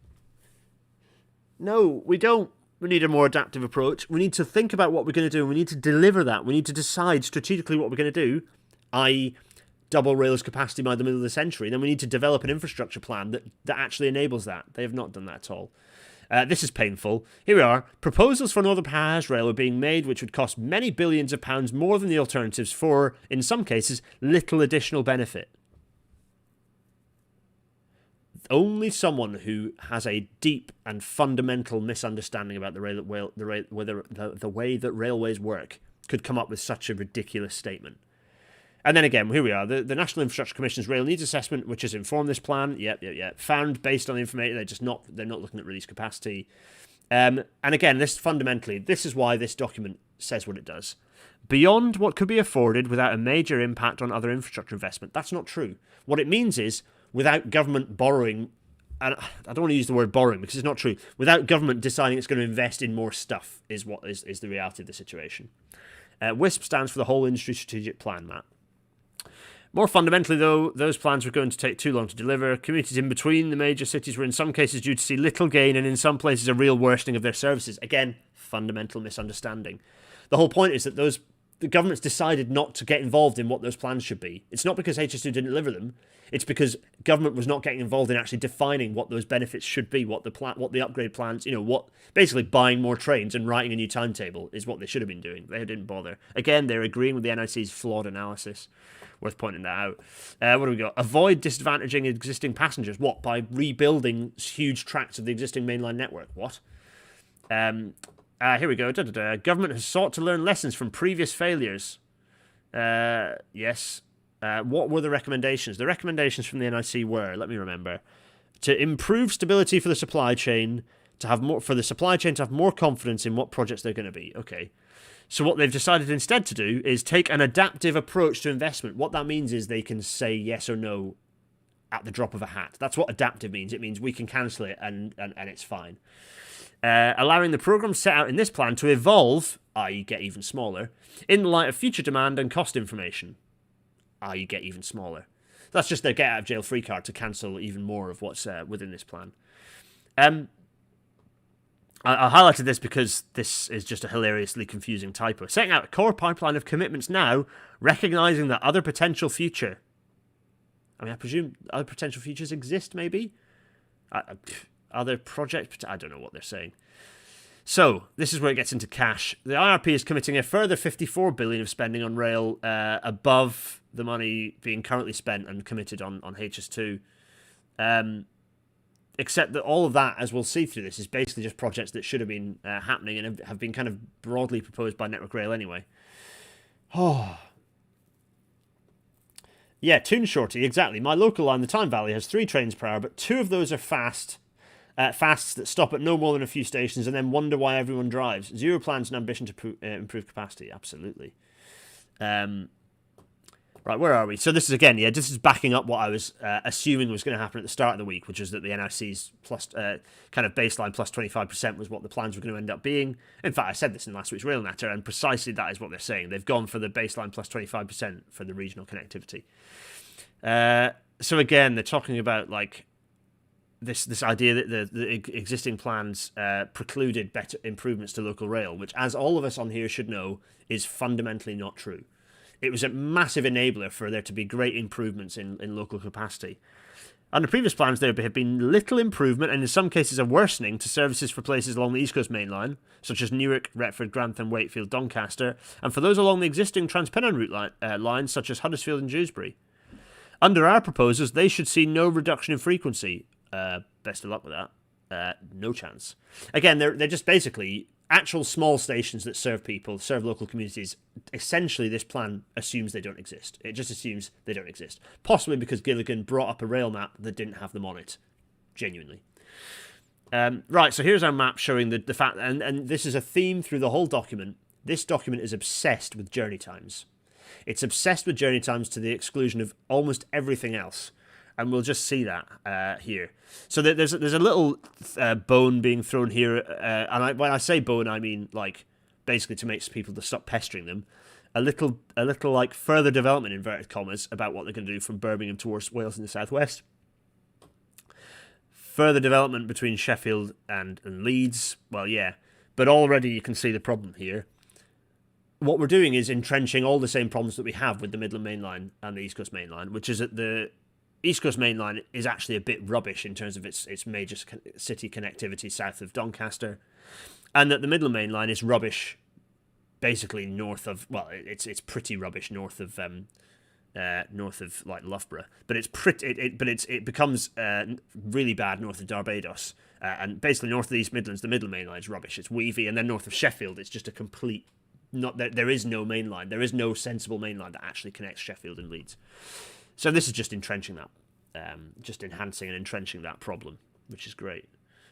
No, we don't. We need a more adaptive approach. We need to think about what we're going to do, and we need to deliver that. We need to decide strategically what we're going to do, i.e. double rail's capacity by the middle of the century. Then we need to develop an infrastructure plan that actually enables that. They have not done that at all. This is painful. Here we are. Proposals for Northern Powers Rail are being made which would cost many billions of pounds more than the alternatives for, in some cases, little additional benefit. Only someone who has a deep and fundamental misunderstanding about the way that railways work could come up with such a ridiculous statement. And then again, here we are. The National Infrastructure Commission's Rail Needs Assessment, which has informed this plan, found based on the information, they're not looking at release capacity. And again, this is why this document says what it does. Beyond what could be afforded without a major impact on other infrastructure investment. That's not true. What it means is, without government borrowing, and I don't want to use the word borrowing because it's not true, without government deciding it's going to invest in more stuff is what is the reality of the situation. WISP stands for the Whole Industry Strategic Plan, Matt. More fundamentally, though, those plans were going to take too long to deliver. Communities in between the major cities were in some cases due to see little gain and in some places a real worsening of their services. Again, fundamental misunderstanding. The whole point is that the government's decided not to get involved in what those plans should be. It's not because HS2 didn't deliver them. It's because government was not getting involved in actually defining what those benefits should be, what the upgrade plans, what basically buying more trains and writing a new timetable is what they should have been doing. They didn't bother. Again, they're agreeing with the NIC's flawed analysis. Worth pointing that out. What do we got? Avoid disadvantaging existing passengers. What? By rebuilding huge tracts of the existing mainline network. What? Here we go. Government has sought to learn lessons from previous failures. Yes. What were the recommendations? The recommendations from the NIC were, let me remember, to improve stability for the supply chain, to have more confidence in what projects they're going to be. Okay. So what they've decided instead to do is take an adaptive approach to investment. What that means is they can say yes or no at the drop of a hat. That's what adaptive means. It means we can cancel it and it's fine. Allowing the programme set out in this plan to evolve, i.e. get even smaller, in the light of future demand and cost information, i.e. get even smaller. That's just their get-out-of-jail-free card to cancel even more of what's within this plan. I highlighted this because this is just a hilariously confusing typo. Setting out a core pipeline of commitments now, recognising that other potential future... I presume other potential futures exist, maybe? Other projects? I don't know what they're saying. So, this is where it gets into cash. The IRP is committing a further 54 billion of spending on rail above the money being currently spent and committed on HS2. Except that all of that, as we'll see through this, is basically just projects that should have been happening and have been kind of broadly proposed by Network Rail anyway. Oh. Yeah, Toon Shorty, exactly. My local line, the Tyne Valley, has 3 trains per hour, but 2 of those are fasts that stop at no more than a few stations and then wonder why everyone drives. Zero plans and ambition to improve capacity. Absolutely. Right, where are we? So this is, again, this is backing up what I was assuming was going to happen at the start of the week, which is that the NIC's plus kind of baseline plus 25% was what the plans were going to end up being. In fact, I said this in last week's Rail Natter, and precisely that is what they're saying. They've gone for the baseline plus 25% for the regional connectivity. So again, they're talking about, like, this idea that the existing plans precluded better improvements to local rail, which, as all of us on here should know, is fundamentally not true. It was a massive enabler for there to be great improvements in local capacity. Under previous plans, there have been little improvement, and in some cases a worsening, to services for places along the East Coast Main Line, such as Newark, Retford, Grantham, Wakefield, Doncaster, and for those along the existing Transpennine route lines, such as Huddersfield and Dewsbury. Under our proposals, they should see no reduction in frequency. Best of luck with that. No chance. Again, they're just basically actual small stations that serve people, serve local communities. Essentially, this plan assumes they don't exist. It just assumes they don't exist. Possibly because Gilligan brought up a rail map that didn't have them on it. Genuinely. Right, so here's our map showing the fact, and this is a theme through the whole document. This document is obsessed with journey times. It's obsessed with journey times to the exclusion of almost everything else. And we'll just see that here. So there's a little bone being thrown here, and when I say bone, I mean like basically to make people to stop pestering them. A little like further development, inverted commas, about what they're going to do from Birmingham towards Wales in the southwest. Further development between Sheffield and Leeds. Well, yeah, but already you can see the problem here. What we're doing is entrenching all the same problems that we have with the Midland Main Line and the East Coast Main Line, which is that the East Coast Main Line is actually a bit rubbish in terms of its major city connectivity south of Doncaster, and that the Midland Main Line is rubbish, basically north of, well, it's pretty rubbish north of like Loughborough, but it becomes really bad north of Barbados, and basically north of the East Midlands, the Midland Main Line is rubbish. It's weavy, and then north of Sheffield, it's just a complete. There is no main line. There is no sensible main line that actually connects Sheffield and Leeds. So this is just entrenching that, just enhancing and entrenching that problem, which is great.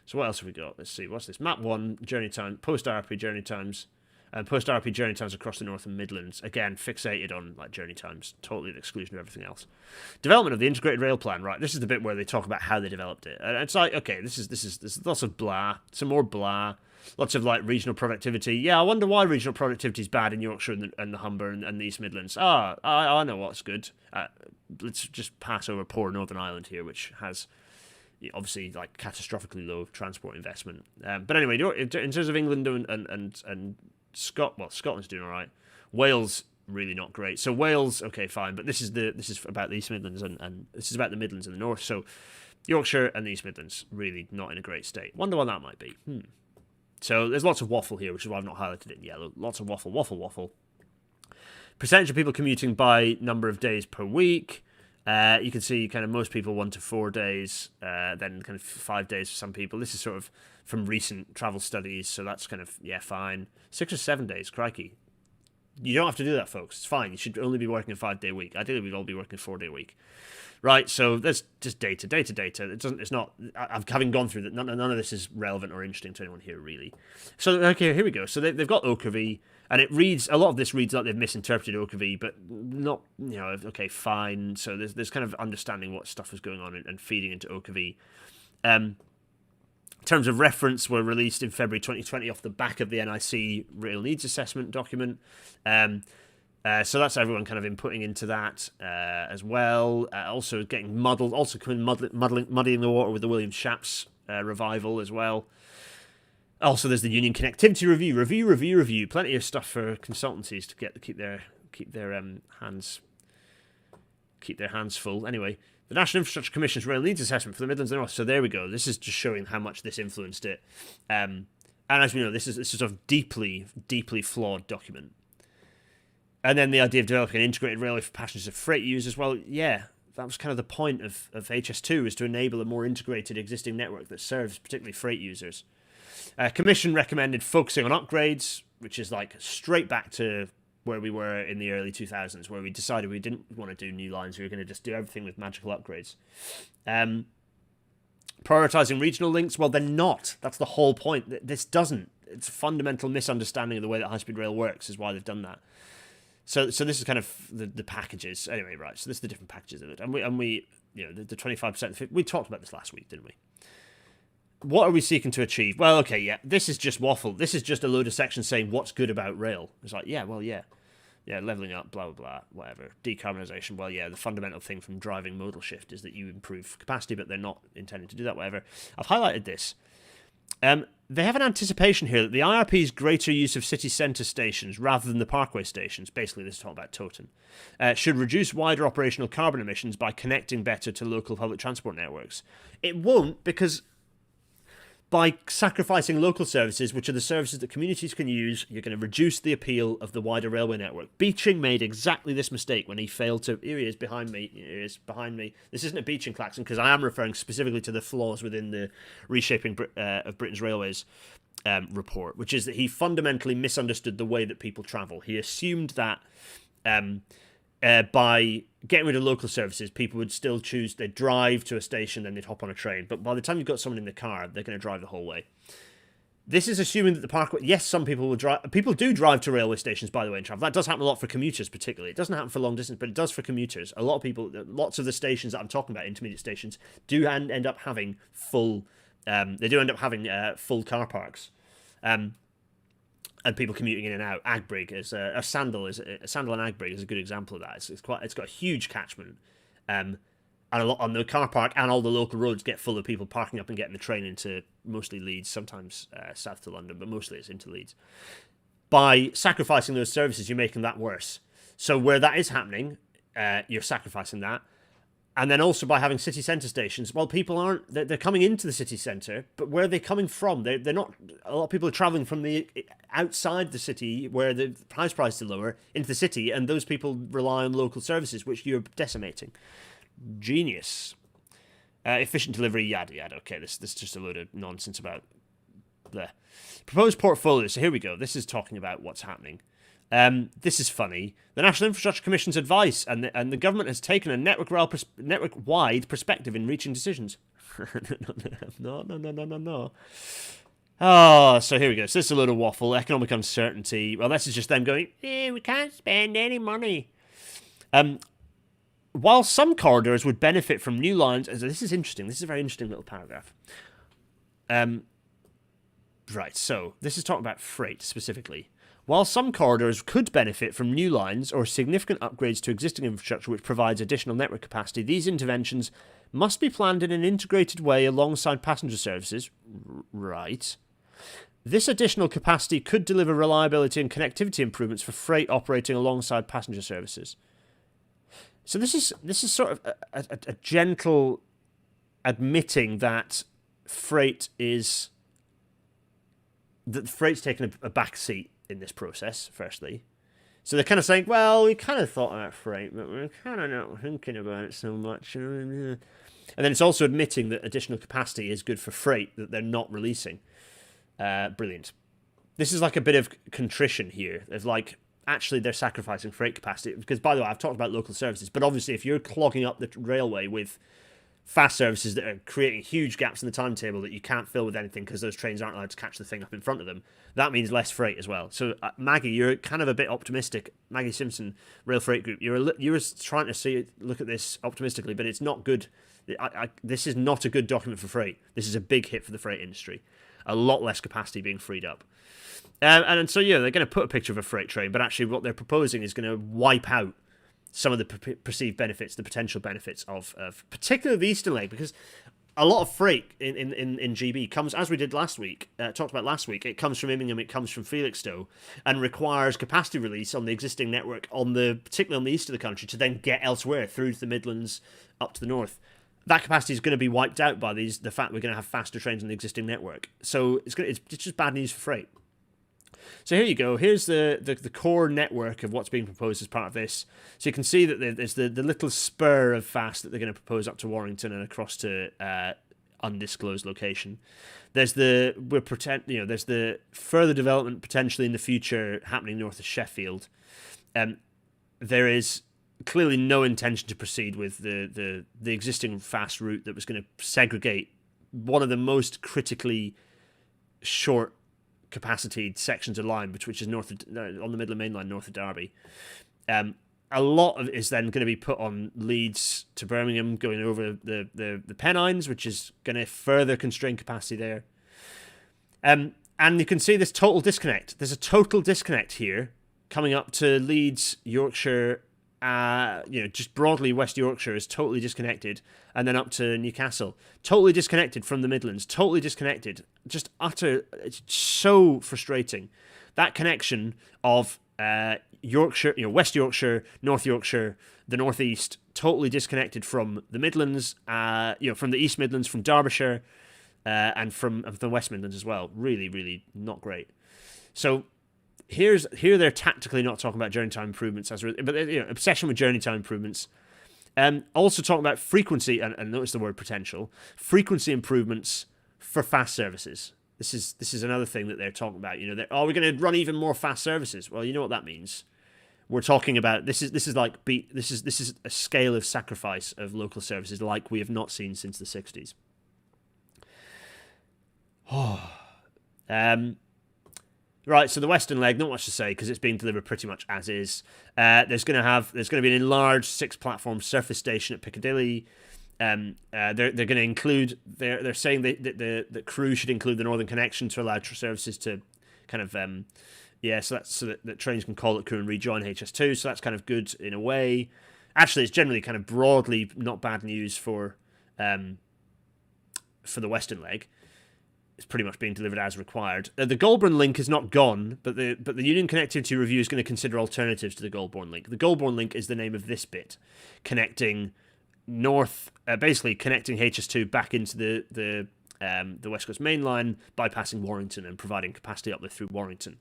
So what else have we got? Let's see. What's this? Map 1, journey time, post-RP journey times, and post-RP journey times across the North and Midlands. Again, fixated on like journey times, totally at the exclusion of everything else. Development of the integrated rail plan. Right, this is the bit where they talk about how they developed it. And it's like, okay, this is lots of blah, some more blah. Lots of like regional productivity. Yeah, I wonder why regional productivity is bad in Yorkshire and the Humber and the East Midlands. I know what's good. Let's just pass over poor Northern Ireland here, which has obviously like catastrophically low transport investment. But anyway, in terms of England and Scotland's doing all right. Wales really not great. So Wales, okay, fine, but this is about the East Midlands and this is about the Midlands and the North. So Yorkshire and the East Midlands really not in a great state. Wonder why that might be. So there's lots of waffle here, which is why I've not highlighted it in yellow. Lots of waffle. Percentage of people commuting by number of days per week. You can see kind of most people 1 to 4 days, then kind of 5 days for some people. This is sort of from recent travel studies, so that's kind of, yeah, fine. 6 or 7 days, crikey. You don't have to do that, folks. It's fine. You should only be working a 5-day week. Ideally, we'd all be working a 4-day week. Right, so there's just data. It's not. Having gone through that, none of this is relevant or interesting to anyone here, really. So okay, here we go. So they've got Oakervee, and it reads, a lot of this reads like they've misinterpreted Oakervee, but not, okay, fine. So there's kind of understanding what stuff is going on and feeding into Oakervee. Terms of reference were released in February 2020 off the back of the NIC Rail Needs Assessment document. So that's everyone kind of inputting into that as well. Also getting muddled, muddying the water with the William Shapps revival as well. Also, there's the Union Connectivity Review. Plenty of stuff for consultancies to keep their hands full. Anyway, the National Infrastructure Commission's Rail Needs Assessment for the Midlands and North. So there we go. This is just showing how much this influenced it. And as we know, this is a sort of deeply flawed document. And then the idea of developing an integrated railway for passengers and freight users. Well, yeah, that was kind of the point of HS2, is to enable a more integrated existing network that serves particularly freight users. Commission recommended focusing on upgrades, which is like straight back to where we were in the early 2000s, where we decided we didn't want to do new lines. We were going to just do everything with magical upgrades. Prioritizing regional links. Well, they're not. That's the whole point. This doesn't. It's a fundamental misunderstanding of the way that high-speed rail works is why they've done that. So this is kind of the packages. Anyway, right, so this is the different packages of it. And we the 25%, we talked about this last week, didn't we? What are we seeking to achieve? Well, okay, yeah, this is just waffle. This is just a load of sections saying what's good about rail. It's like, yeah, well, yeah. Yeah, leveling up, blah, blah, blah, whatever. Decarbonisation, well, yeah, the fundamental thing from driving modal shift is that you improve capacity, but they're not intending to do that, whatever. I've highlighted this. They have an anticipation here that the IRP's greater use of city centre stations rather than the parkway stations, basically this is talking about Toten, should reduce wider operational carbon emissions by connecting better to local public transport networks. It won't, because by sacrificing local services, which are the services that communities can use, you're going to reduce the appeal of the wider railway network. Beeching made exactly this mistake when he failed to... Here he is behind me. This isn't a Beeching klaxon, because I am referring specifically to the flaws within the Reshaping of Britain's Railways report, which is that he fundamentally misunderstood the way that people travel. He assumed that... by getting rid of local services, people would still choose, they'd drive to a station, then they'd hop on a train. But by the time you've got someone in the car, they're going to drive the whole way. This is assuming that the parkway... Yes, some people will drive... People do drive to railway stations, by the way, and travel. That does happen a lot for commuters, particularly. It doesn't happen for long distance, but it does for commuters. A lot of people... Lots of the stations that I'm talking about, intermediate stations, do end up having full... they do end up having full car parks. And people commuting in and out. Agbrig is Sandal and Agbrig is a good example of that. It's got a huge catchment, and a lot on the car park, and all the local roads get full of people parking up and getting the train into mostly Leeds, sometimes south to London, but mostly it's into Leeds. By sacrificing those services, you're making that worse. So where that is happening, you're sacrificing that. And then also by having city centre stations, well, people aren't... They're coming into the city centre, but where are they coming from? They're not... A lot of people are travelling from the outside the city, where the prices are lower, into the city, and those people rely on local services, which you're decimating. Genius. Efficient delivery, yada, yada. Okay, this is just a load of nonsense about... the proposed portfolio. So here we go. This is talking about what's happening. This is funny. The National Infrastructure Commission's advice, and the government has taken a network-wide perspective in reaching decisions. No. Oh, so here we go. So this is a load of waffle. Economic uncertainty. Well, this is just them going, we can't spend any money. While some corridors would benefit from new lines... This is interesting. This is a very interesting little paragraph. Right, so this is talking about freight specifically. While some corridors could benefit from new lines or significant upgrades to existing infrastructure which provides additional network capacity, these interventions must be planned in an integrated way alongside passenger services. Right. This additional capacity could deliver reliability and connectivity improvements for freight operating alongside passenger services. So this is sort of a gentle admitting that freight's taken a back seat in this process, firstly. So they're kind of saying, well, we kind of thought about freight, but we're kind of not thinking about it so much. And then it's also admitting that additional capacity is good for freight that they're not releasing. Brilliant. This is like a bit of contrition here. Of like, actually, they're sacrificing freight capacity. Because, by the way, I've talked about local services, but obviously if you're clogging up the railway with fast services that are creating huge gaps in the timetable that you can't fill with anything because those trains aren't allowed to catch the thing up in front of them, that means less freight as well. So Maggie, you're kind of a bit optimistic. Maggie Simpson, Rail Freight Group, you were trying to look at this optimistically, but it's not good. This is not a good document for freight. This is a big hit for the freight industry. A lot less capacity being freed up. And so, yeah, they're going to put a picture of a freight train, but actually what they're proposing is going to wipe out some of the perceived benefits, the potential benefits of particularly the Eastern leg, because a lot of freight in GB comes, as we did last week, talked about last week, it comes from Immingham, it comes from Felixstowe, and requires capacity release on the existing network, particularly on the east of the country, to then get elsewhere through to the Midlands, up to the north. That capacity is going to be wiped out by the fact we're going to have faster trains on the existing network. So it's just bad news for freight. So here you go. Here's the core network of what's being proposed as part of this. So you can see that there's the little spur of fast that they're going to propose up to Warrington and across to undisclosed location. There's the further development potentially in the future happening north of Sheffield. There is clearly no intention to proceed with the existing fast route that was going to segregate one of the most critically short capacity sections of line, which is on the Midland Main Line north of Derby. A lot of it is then going to be put on Leeds to Birmingham, going over the Pennines, which is going to further constrain capacity there. And you can see this total disconnect. There's a total disconnect here coming up to Leeds, Yorkshire, just broadly West Yorkshire is totally disconnected, and then up to Newcastle, totally disconnected from the Midlands, totally disconnected. Just utter, it's so frustrating. That connection of Yorkshire, West Yorkshire, North Yorkshire, the North East, totally disconnected from the Midlands, from the East Midlands, from Derbyshire, and from the West Midlands as well. Really, really not great. So here they're tactically not talking about journey time improvements, but obsession with journey time improvements. Also talking about frequency, and notice the word potential, frequency improvements for fast services. This is another thing that they're talking about. We're going to run even more fast services. Well, you know what that means. We're talking about this is a scale of sacrifice of local services like we have not seen since the 60s. Right, so the Western leg, not much to say because it's being delivered pretty much as is. There's going to be an enlarged 6-platform surface station at Piccadilly. They're going to include. They're saying that the crew should include the Northern Connection to allow services to kind of so that trains can call at crew and rejoin HS2. So that's kind of good in a way. Actually, it's generally kind of broadly not bad news for the Western leg. It's pretty much being delivered as required. The Goulburn link is not gone, but the Union Connectivity Review is going to consider alternatives to the Goulburn link. The Goulburn link is the name of this bit, connecting basically connecting HS2 back into the West Coast Main Line, bypassing Warrington and providing capacity uplift through Warrington.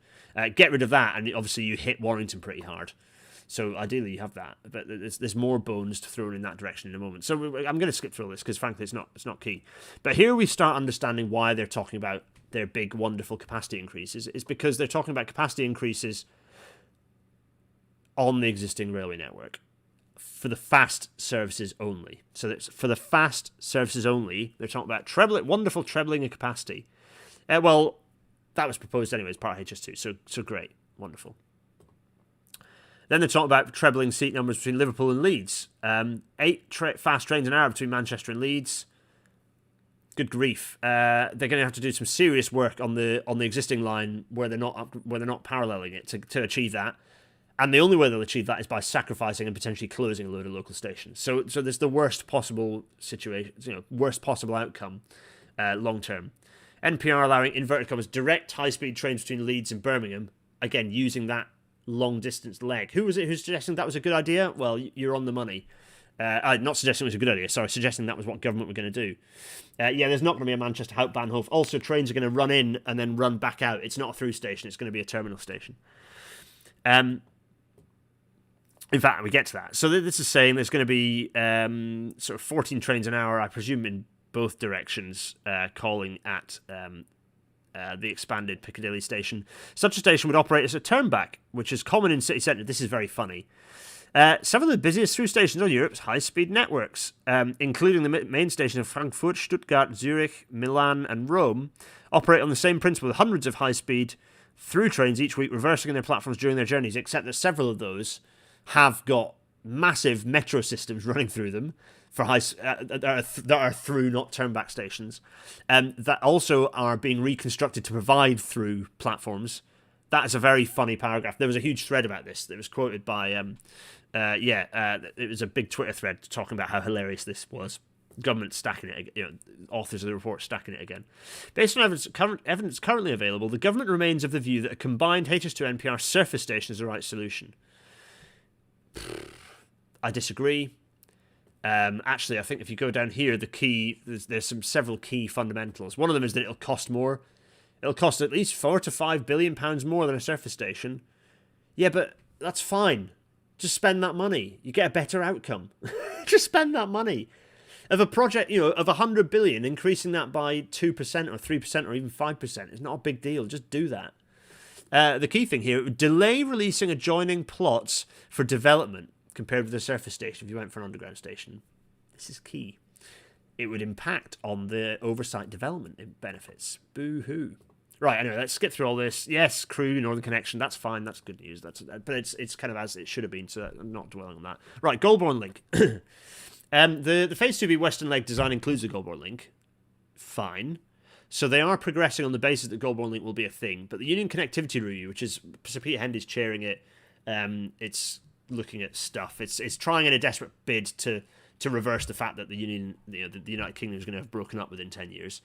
Get rid of that, and obviously you hit Warrington pretty hard. So ideally you have that, but there's more bones to throw in that direction in a moment. So I'm going to skip through all this because frankly it's not key. But here we start understanding why they're talking about their big wonderful capacity increases. Is because they're talking about capacity increases on the existing railway network for the fast services only. So that's for the fast services only. They're talking about wonderful trebling of capacity. Well, that was proposed anyway as part of HS2. So great, wonderful. Then they're talking about trebling seat numbers between Liverpool and Leeds. 8 fast trains an hour between Manchester and Leeds. Good grief! They're going to have to do some serious work on the existing line where they're not paralleling it to achieve that. And the only way they'll achieve that is by sacrificing and potentially closing a load of local stations. So there's the worst possible situation, worst possible outcome, long term. NPR allowing inverted commas direct high-speed trains between Leeds and Birmingham. Again, using that long distance leg. Who was it who's suggesting that was a good idea? Well, you're on the money. Not suggesting it was a good idea, sorry, suggesting that was what government were going to do. There's not going to be a Manchester Hauptbahnhof. Also, trains are going to run in and then run back out. It's not a through station, it's going to be a terminal station. In fact, we get to that. So this is saying there's going to be sort of 14 trains an hour, I presume, in both directions, calling at the expanded Piccadilly station. Such a station would operate as a turnback, which is common in city centre. This is very funny. Several of the busiest through stations on Europe's high-speed networks, including the main station of Frankfurt, Stuttgart, Zurich, Milan and Rome, operate on the same principle with hundreds of high-speed through trains each week, reversing in their platforms during their journeys, except that several of those have got massive metro systems running through them for that are through, not turnback stations, that also are being reconstructed to provide through platforms. That is a very funny paragraph. There was a huge thread about this that was quoted by, it was a big Twitter thread talking about how hilarious this was. Government stacking it, authors of the report stacking it again. Based on evidence currently available, the government remains of the view that a combined HS2 NPR surface station is the right solution. I disagree. Actually, I think if you go down here, there's several key fundamentals. One of them is that it'll cost more. It'll cost at least £4 to £5 billion more than a surface station. Yeah, but that's fine. Just spend that money. You get a better outcome. Just spend that money. Of a project, of 100 billion, increasing that by 2% or 3% or even 5% is not a big deal. Just do that. The key thing here, it would delay releasing adjoining plots for development compared with the surface station if you went for an underground station. This is key. It would impact on the oversight development benefits. Boo-hoo. Right, anyway, let's skip through all this. Yes, crew, Northern Connection, that's fine, that's good news. But it's kind of as it should have been, so I'm not dwelling on that. Right, Goulburn Link. The Phase 2B Western Leg design includes a Goulburn Link. Fine. So they are progressing on the basis that Goulburn Link will be a thing. But the Union Connectivity Review, which is Sir Peter Hendy's chairing it, It's looking at stuff. It's trying in a desperate bid to reverse the fact that the United Kingdom is going to have broken up within 10 years.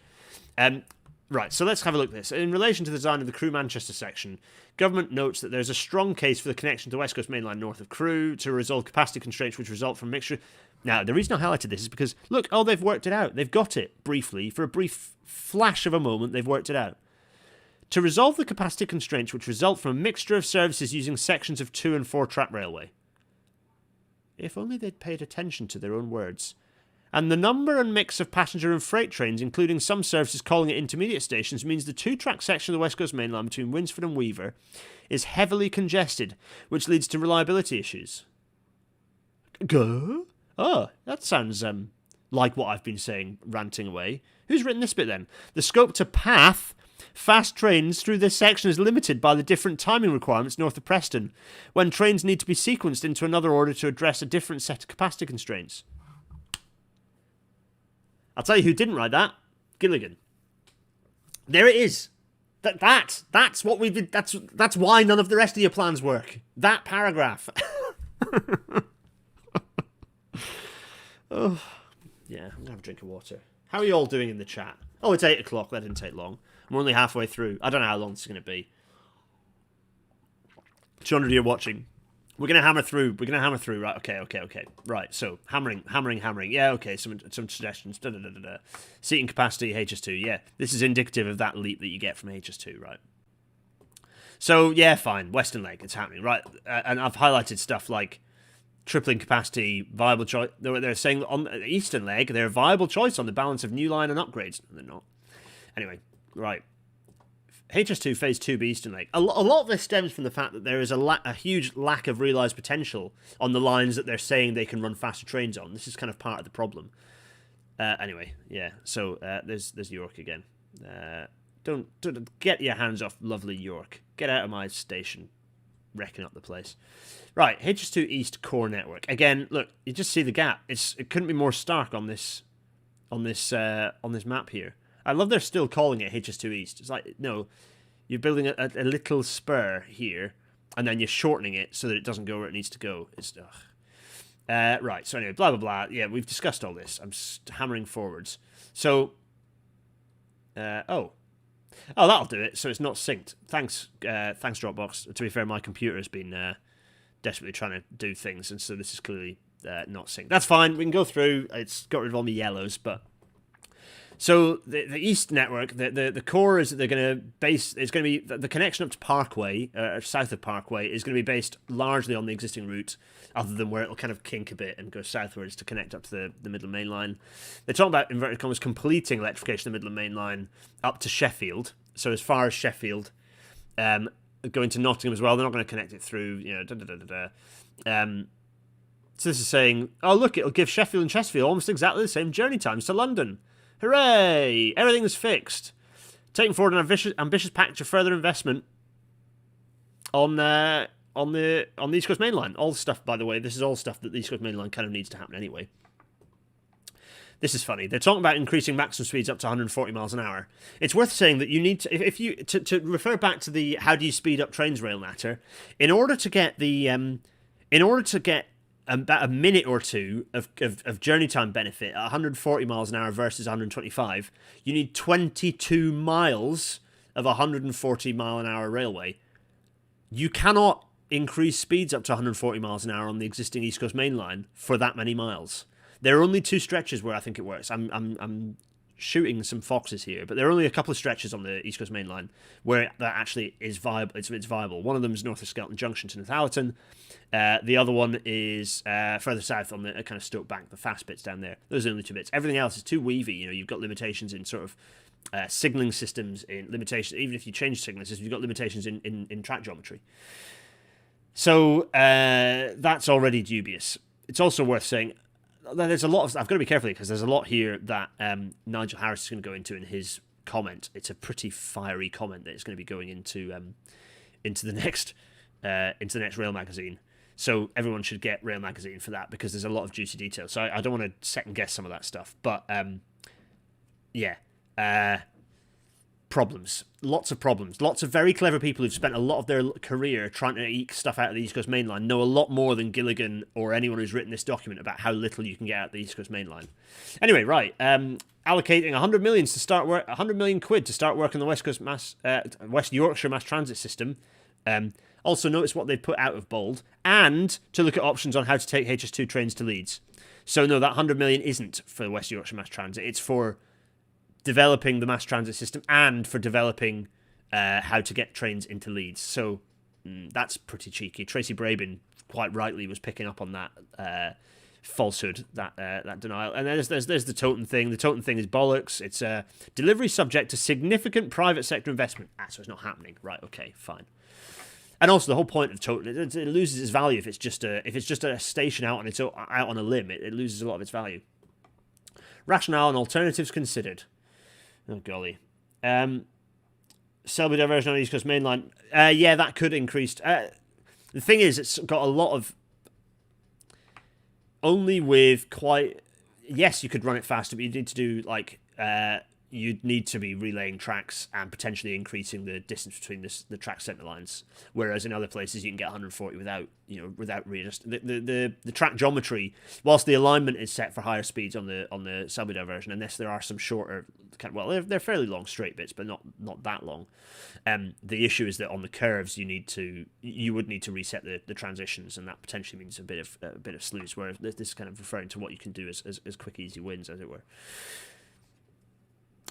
Right, so let's have a look at this. In relation to the design of the Crewe Manchester section, government notes that there's a strong case for the connection to the West Coast Main Line north of Crewe to resolve capacity constraints which result from mixture. Now, the reason I highlighted this is because, look, they've worked it out. They've got it, briefly. For a brief flash of a moment, they've worked it out. To resolve the capacity constraints which result from a mixture of services using sections of 2- and 4-track railway. If only they'd paid attention to their own words. And the number and mix of passenger and freight trains, including some services calling at intermediate stations, means the 2-track section of the West Coast Main Line between Winsford and Weaver is heavily congested, which leads to reliability issues. Go? Oh, that sounds like what I've been saying, ranting away. Who's written this bit then? The scope to path fast trains through this section is limited by the different timing requirements north of Preston, when trains need to be sequenced into another order to address a different set of capacity constraints. I'll tell you who didn't write that. Gilligan. There it is. That's what we've been. That's why none of the rest of your plans work. That paragraph. Oh, yeah. I'm gonna have a drink of water. How are you all doing in the chat? Oh, it's 8 o'clock. That didn't take long. I'm only halfway through. I don't know how long this is gonna be. 200 of you watching. We're gonna hammer through. Right? Okay. Right. So hammering. Yeah. Okay. Some suggestions. Seating capacity. HS2. Yeah. This is indicative of that leap that you get from HS2. Right. So yeah, fine. Western Leg. It's happening. Right. And I've highlighted stuff like tripling capacity, viable choice. They're saying that on the Eastern Leg, they're a viable choice on the balance of new line and upgrades. No, they're not. Anyway. Right. HS2 Phase 2B Eastern Leg. A lot of this stems from the fact that there is a huge lack of realised potential on the lines that they're saying they can run faster trains on. This is kind of part of the problem. Anyway, yeah. So there's York again. Don't get your hands off lovely York. Get out of my station, wrecking up the place. Right, HS2 East Core Network. Again, look, you just see the gap. It couldn't be more stark on this map here. I love they're still calling it HS2 East. It's like, no, you're building a little spur here, and then you're shortening it so that it doesn't go where it needs to go. It's right, so anyway, blah, blah, blah. Yeah, we've discussed all this. I'm hammering forwards. So, oh, that'll do it. So it's not synced. Thanks, Dropbox. To be fair, my computer has been desperately trying to do things, and so this is clearly not synced. That's fine. We can go through. It's got rid of all my yellows, but... So the East network, the core is that they're going to base. It's going to be the connection up to Parkway, south of Parkway, is going to be based largely on the existing route, other than where it'll kind of kink a bit and go southwards to connect up to the Midland Main Line. They're talking about, inverted commas, completing electrification of the Midland Main Line up to Sheffield. So as far as Sheffield, going to Nottingham as well. They're not going to connect it through, so this is saying, oh look, it'll give Sheffield and Chesterfield almost exactly the same journey times to London. Hooray! Everything is fixed. Taking forward an ambitious package of further investment on the East Coast Main Line. All stuff, by the way, this is all stuff that the East Coast Main Line kind of needs to happen anyway. This is funny. They're talking about increasing maximum speeds up to 140 miles an hour. It's worth saying that you need to, to refer back to the how do you speed up trains rail matter, in order to get about a minute or two of journey time benefit at 140 miles an hour versus 125, you need 22 miles of 140 mile an hour railway. You cannot increase speeds up to 140 miles an hour on the existing East Coast Main Line for that many miles. There are only two stretches where I think it works. I'm shooting some foxes here, but there are only a couple of stretches on the East Coast Main Line where that actually is viable. It's viable. One of them is north of Skelton Junction to Northallerton. The other one is further south on the kind of Stoke Bank, the fast bits down there. Those are the only two bits. Everything else is too weavy. You've got limitations in sort of signalling systems, in limitations. Even if you change signalling systems, you've got limitations in track geometry. So that's already dubious. It's also worth saying there's a lot of... I've got to be careful because there's a lot here that Nigel Harris is going to go into in his comment. It's a pretty fiery comment that it's going to be going into the next Rail magazine. So everyone should get Rail magazine for that because there's a lot of juicy details. So I don't want to second guess some of that stuff, but yeah. problems. Lots of problems. Lots of very clever people who've spent a lot of their career trying to eke stuff out of the East Coast Main Line know a lot more than Gilligan or anyone who's written this document about how little you can get out of the East Coast Main Line. Anyway, right. Allocating 100 million to start work, 100 million quid to start work on the West Yorkshire mass transit system. Also, notice what they've put out of bold, and to look at options on how to take HS2 trains to Leeds. So no, that 100 million isn't for West Yorkshire mass transit. It's for developing the mass transit system and for developing how to get trains into Leeds. So that's pretty cheeky. Tracy Brabin, quite rightly, was picking up on that falsehood, that denial. And there's the Toten thing. The Toten thing is bollocks. It's a delivery subject to significant private sector investment. So it's not happening. Right, okay, fine. And also the whole point of Toten, it loses its value if it's just a station out on a limb. It loses a lot of its value. Rationale and alternatives considered. Oh golly. Selby diversion on the East Coast Main Line. Yeah, that could increase. The thing is, it's got a lot of. Only with quite. Yes, you could run it faster, but you need to do like. You'd need to be relaying tracks and potentially increasing the distance between the track centre lines. Whereas in other places you can get 140 without readjusting the track geometry. Whilst the alignment is set for higher speeds on the Selby diversion, unless there are some shorter, they're fairly long straight bits, but not that long. The issue is that on the curves you would need to reset the transitions, and that potentially means a bit of sluice. Whereas this is kind of referring to what you can do as quick easy wins, as it were.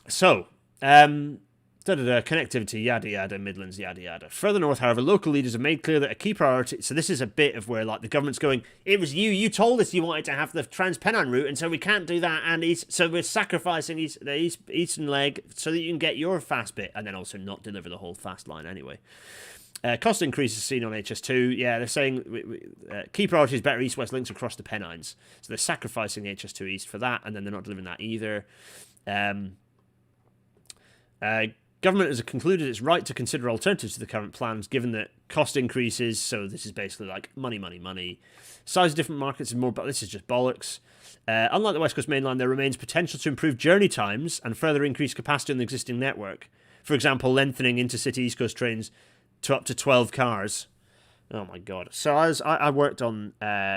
So, connectivity, yada yada, Midlands, yada yada. Further north, however, local leaders have made clear that a key priority. So this is a bit of where like the government's going. It was you told us you wanted to have the Trans-Pennine route, and so we can't do that. And so we're sacrificing the eastern leg so that you can get your fast bit, and then also not deliver the whole fast line anyway. Cost increases seen on HS2. Yeah, they're saying key priority is better east-west links across the Pennines. So they're sacrificing HS2 East for that, and then they're not delivering that either. Government has concluded it's right to consider alternatives to the current plans, given that cost increases. So this is basically like money. Size of different markets is more, but this is just bollocks. Unlike the West Coast Main Line, there remains potential to improve journey times and further increase capacity on the existing network. For example, lengthening intercity East Coast trains to up to 12 cars. Oh my god! So I worked on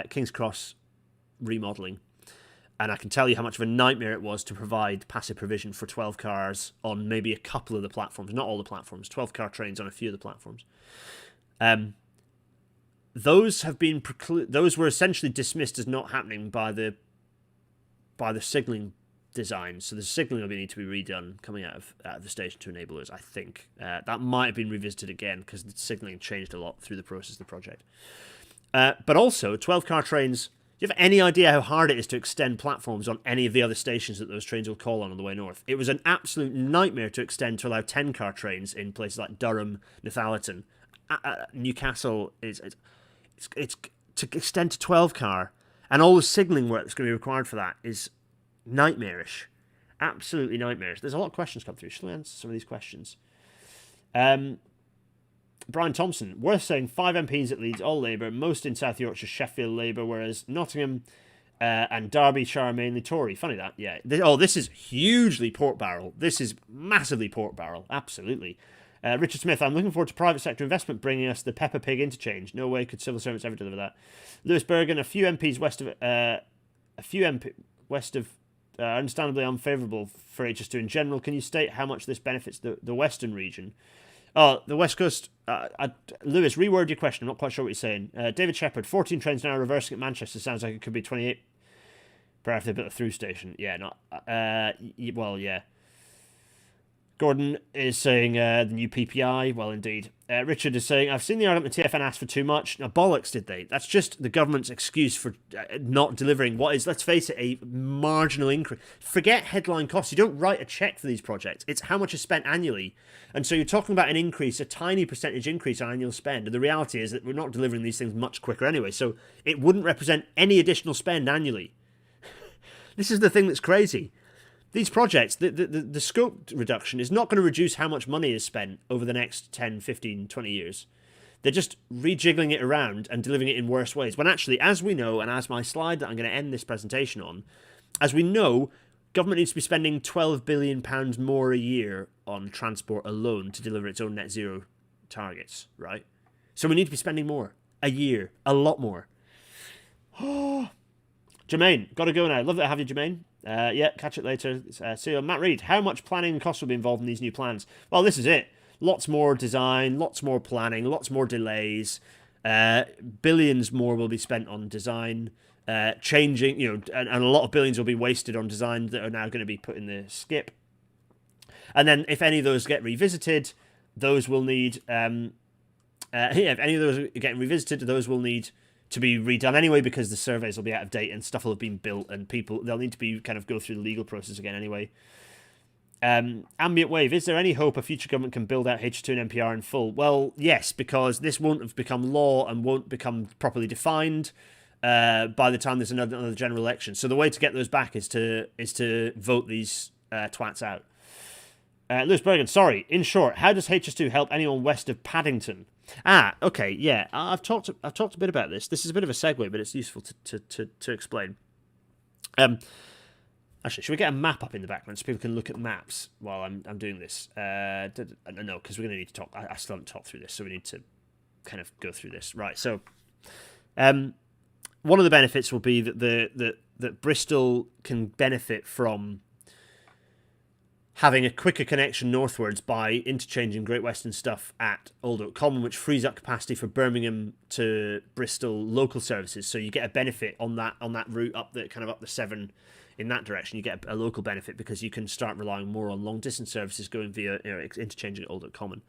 King's Cross remodelling. And I can tell you how much of a nightmare it was to provide passive provision for 12 cars on maybe a couple of the platforms, not all the platforms, 12-car trains on a few of the platforms. Those have been those were essentially dismissed as not happening by the signalling design. So the signalling will need to be redone coming out of the station to enable us, I think. That might have been revisited again because the signalling changed a lot through the process of the project. But also, 12-car trains. Do you have any idea how hard it is to extend platforms on any of the other stations that those trains will call on the way north? It was an absolute nightmare to extend to allow 10-car trains in places like Durham, Northallerton. Newcastle it's to extend to 12-car, and all the signalling work that's going to be required for that is nightmarish. Absolutely nightmarish. There's a lot of questions come through. Shall I answer some of these questions? Brian Thompson, worth saying 5 MPs at Leeds, all Labour, most in South Yorkshire, Sheffield Labour, whereas Nottingham and Derbyshire are mainly Tory. Funny that, yeah. This is hugely pork barrel. This is massively pork barrel, absolutely. Richard Smith, I'm looking forward to private sector investment bringing us the Peppa Pig interchange. No way could civil servants ever deliver that. Lewis Bergen, a few MPs west of understandably unfavourable for HS2 in general. Can you state how much this benefits the western region? Oh, the West Coast. Lewis, reword your question. I'm not quite sure what you're saying. David Shepherd, 14 trains now reversing at Manchester. Sounds like it could be 28 per hour if they built a through station. Yeah, not. Well, yeah. Gordon is saying the new PPI. Well, indeed. Richard is saying, I've seen the argument the TFN asked for too much. Now, bollocks, did they? That's just the government's excuse for not delivering what is, let's face it, a marginal increase. Forget headline costs. You don't write a check for these projects. It's how much is spent annually. And so you're talking about an increase, a tiny percentage increase on annual spend. And the reality is that we're not delivering these things much quicker anyway. So it wouldn't represent any additional spend annually. This is the thing that's crazy. These projects, the scope reduction is not going to reduce how much money is spent over the next 10, 15, 20 years. They're just rejiggling it around and delivering it in worse ways. When actually, as we know, and as my slide that I'm going to end this presentation on, as we know, government needs to be spending £12 billion more a year on transport alone to deliver its own net zero targets, right? So we need to be spending more a year, a lot more. Jermaine, got to go now. Love to have you, Jermaine. Yeah, catch it later. See you. Matt Reed, how much planning and cost will be involved in these new plans? Well, this is it. Lots more design, lots more planning, lots more delays. Billions more will be spent on design. Changing, and a lot of billions will be wasted on designs that are now going to be put in the skip. And then if any of those get revisited, those will need... if any of those are getting revisited, those will need to be redone anyway, because the surveys will be out of date and stuff will have been built, and they'll need to be kind of go through the legal process again anyway. Ambient Wave, is there any hope a future government can build out HS2 and NPR in full? Well, yes, because this won't have become law and won't become properly defined by the time there's another general election. So the way to get those back is to vote these twats out. Lewis Bergen, sorry. In short, how does HS2 help anyone west of Paddington? Okay, yeah. I've talked a bit about this. This is a bit of a segue, but it's useful to explain. Actually, should we get a map up in the background so people can look at maps while I'm doing this? No, because we're going to need to talk. I still haven't talked through this, so we need to kind of go through this. Right, so one of the benefits will be that Bristol can benefit from having a quicker connection northwards by interchanging Great Western stuff at Old Oak Common, which frees up capacity for Birmingham to Bristol local services. So you get a benefit on that route up the Severn in that direction. You get a local benefit because you can start relying more on long distance services going via interchanging at Old Oak Common.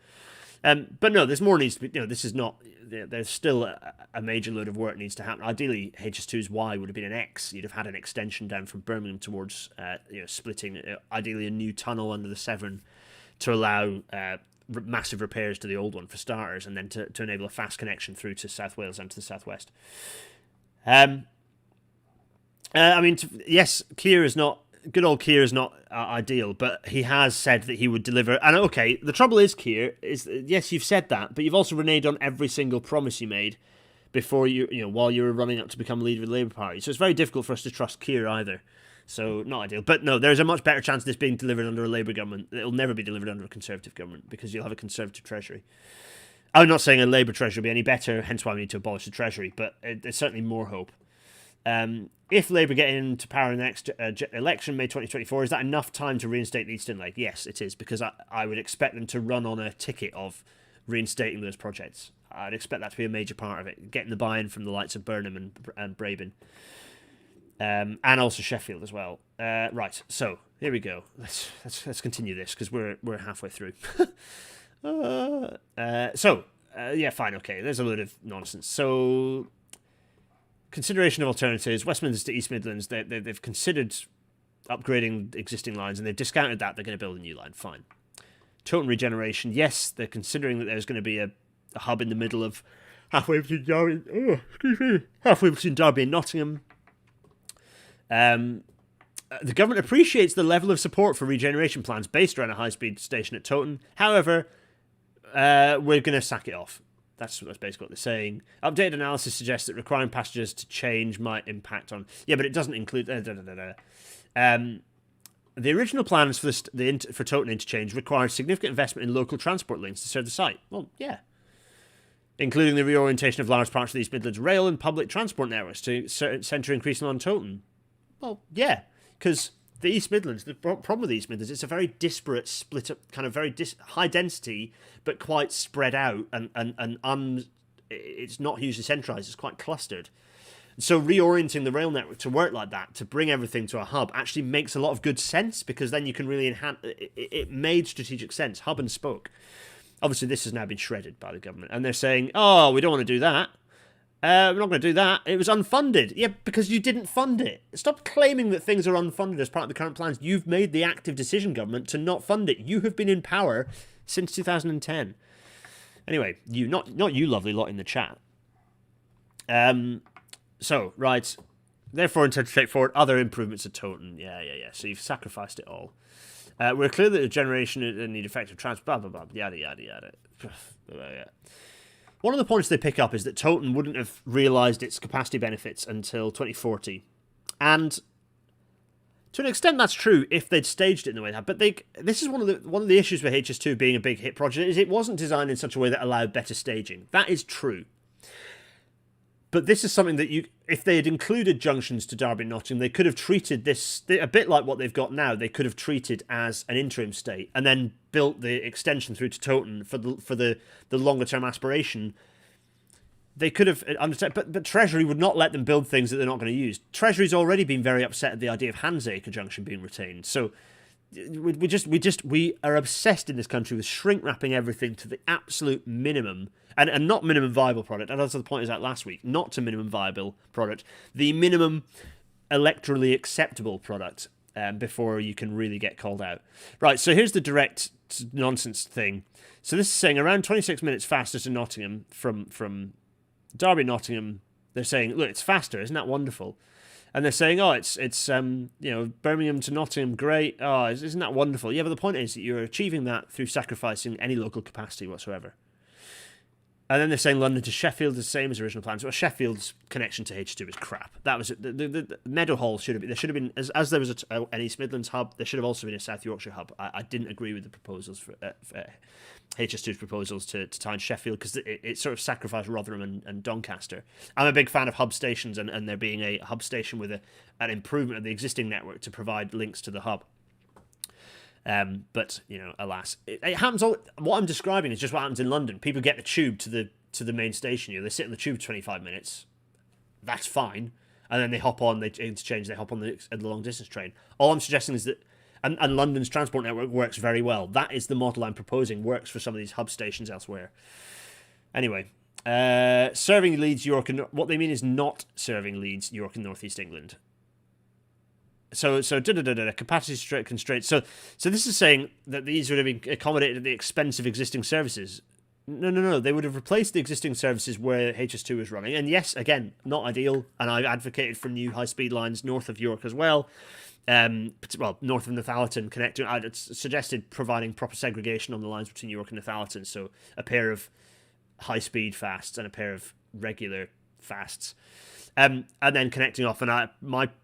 But no, there's more needs to be. This is not. There's still a major load of work needs to happen. Ideally, HS2's Y would have been an X. You'd have had an extension down from Birmingham towards splitting. Ideally, a new tunnel under the Severn to allow massive repairs to the old one for starters, and then to enable a fast connection through to South Wales and to the southwest. Yes, good old Keir is not ideal, but he has said that he would deliver. And okay, the trouble is, Keir, is yes, you've said that, but you've also reneged on every single promise you made before while you were running up to become leader of the Labour Party. So it's very difficult for us to trust Keir either. So not ideal. But no, there's a much better chance of this being delivered under a Labour government. It'll never be delivered under a Conservative government because you'll have a Conservative Treasury. I'm not saying a Labour Treasury will be any better, hence why we need to abolish the Treasury, but there's certainly more hope. If Labour get into power in the next election, May 2024, is that enough time to reinstate the Eastern Link? Yes, it is, because I would expect them to run on a ticket of reinstating those projects. I'd expect that to be a major part of it, getting the buy-in from the likes of Burnham and Braben, and also Sheffield as well. Right, so here we go. Let's continue this because we're halfway through. Yeah, fine, okay. There's a load of nonsense. So. Consideration of alternatives, West Midlands to East Midlands, they've considered upgrading existing lines and they've discounted that. They're going to build a new line, fine. Total regeneration, yes, they're considering that there's going to be a hub in the middle of halfway between Derby and Nottingham. The government appreciates the level of support for regeneration plans based around a high-speed station at Toton. However, we're going to sack it off. That's basically what they're saying. Updated analysis suggests that requiring passengers to change might impact on... Yeah, but it doesn't include... The original plans for for Toton interchange required significant investment in local transport links to serve the site. Well, yeah. Including the reorientation of large parts of the East Midlands rail and public transport networks to centre increasingly on Toton. Well, yeah, because the East Midlands, the problem with the East Midlands, it's a very disparate, split up, kind of very high density, but quite spread out, and it's not hugely centralised, it's quite clustered. So reorienting the rail network to work like that, to bring everything to a hub, actually makes a lot of good sense, because then you can really enhance... It made strategic sense, hub and spoke. Obviously, this has now been shredded by the government, and they're saying, oh, we don't want to do that. We're not going to do that. It was unfunded. Yeah, because you didn't fund it. Stop claiming that things are unfunded as part of the current plans. You've made the active decision, government, to not fund it. You have been in power since 2010. Anyway, not you lovely lot in the chat. So, right. Therefore, intend to take forward other improvements at Toton. Yeah. So you've sacrificed it all. We're clear that the generation need effective transport, blah, blah, blah, yada, yada, yada. Yeah. One of the points they pick up is that Toton wouldn't have realised its capacity benefits until 2040. And To an extent, that's true if they'd staged it in the way they have. But this is one of the issues with HS2 being a big hit project is it wasn't designed in such a way that allowed better staging. That is true. But this is something that if they had included junctions to Derby and Nottingham, they could have treated this a bit like what they've got now. They could have treated as an interim state and then built the extension through to Towton for the longer term aspiration. They could have understood, but Treasury would not let them build things that they're not going to use. Treasury's already been very upset at the idea of Handsacre Junction being retained. So we are obsessed in this country with shrink wrapping everything to the absolute minimum. And not minimum viable product. And that's the point I was at last week. Not to minimum viable product. The minimum electorally acceptable product before you can really get called out. Right, so here's the direct nonsense thing. So this is saying around 26 minutes faster to Nottingham from Derby Nottingham. They're saying, look, it's faster. Isn't that wonderful? And they're saying, oh, it's Birmingham to Nottingham, great. Oh, isn't that wonderful? Yeah, but the point is that you're achieving that through sacrificing any local capacity whatsoever. And then they're saying London to Sheffield is the same as original plans. Well, Sheffield's connection to H2 is crap. That was the Meadowhall should have been. There should have been as there was an East Midlands hub. There should have also been a South Yorkshire hub. I didn't agree with the proposals for HS2's proposals to tie in Sheffield because it sort of sacrificed Rotherham and Doncaster. I'm a big fan of hub stations and there being a hub station with an improvement of the existing network to provide links to the hub. But alas, it happens. What I'm describing is just what happens in London. People get the tube to the main station. They sit in the tube 25 minutes. That's fine, and then they hop on. They interchange. They hop on the long distance train. All I'm suggesting is that, and London's transport network works very well. That is the model I'm proposing. Works for some of these hub stations elsewhere. Anyway, serving Leeds, York, and what they mean is not serving Leeds, York, and North East England. So capacity constraints. So this is saying that these would have been accommodated at the expense of existing services. No. They would have replaced the existing services where HS2 was running. And yes, again, not ideal. And I've advocated for new high-speed lines north of York as well. North of Northallerton connecting. I suggested providing proper segregation on the lines between York and Northallerton. So a pair of high-speed fasts and a pair of regular fasts. And then connecting off, and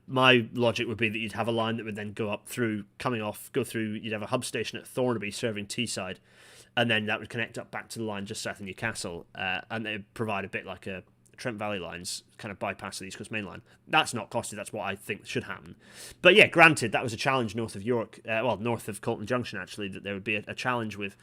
my logic would be that you'd have a line that would then go through, you'd have a hub station at Thornaby serving Teesside, and then that would connect up back to the line just south of Newcastle, and they provide a bit like a Trent Valley lines, kind of bypass the East Coast Main Line. That's not costly, that's what I think should happen. But yeah, granted, that was a challenge north of York, north of Colton Junction actually, that there would be a challenge with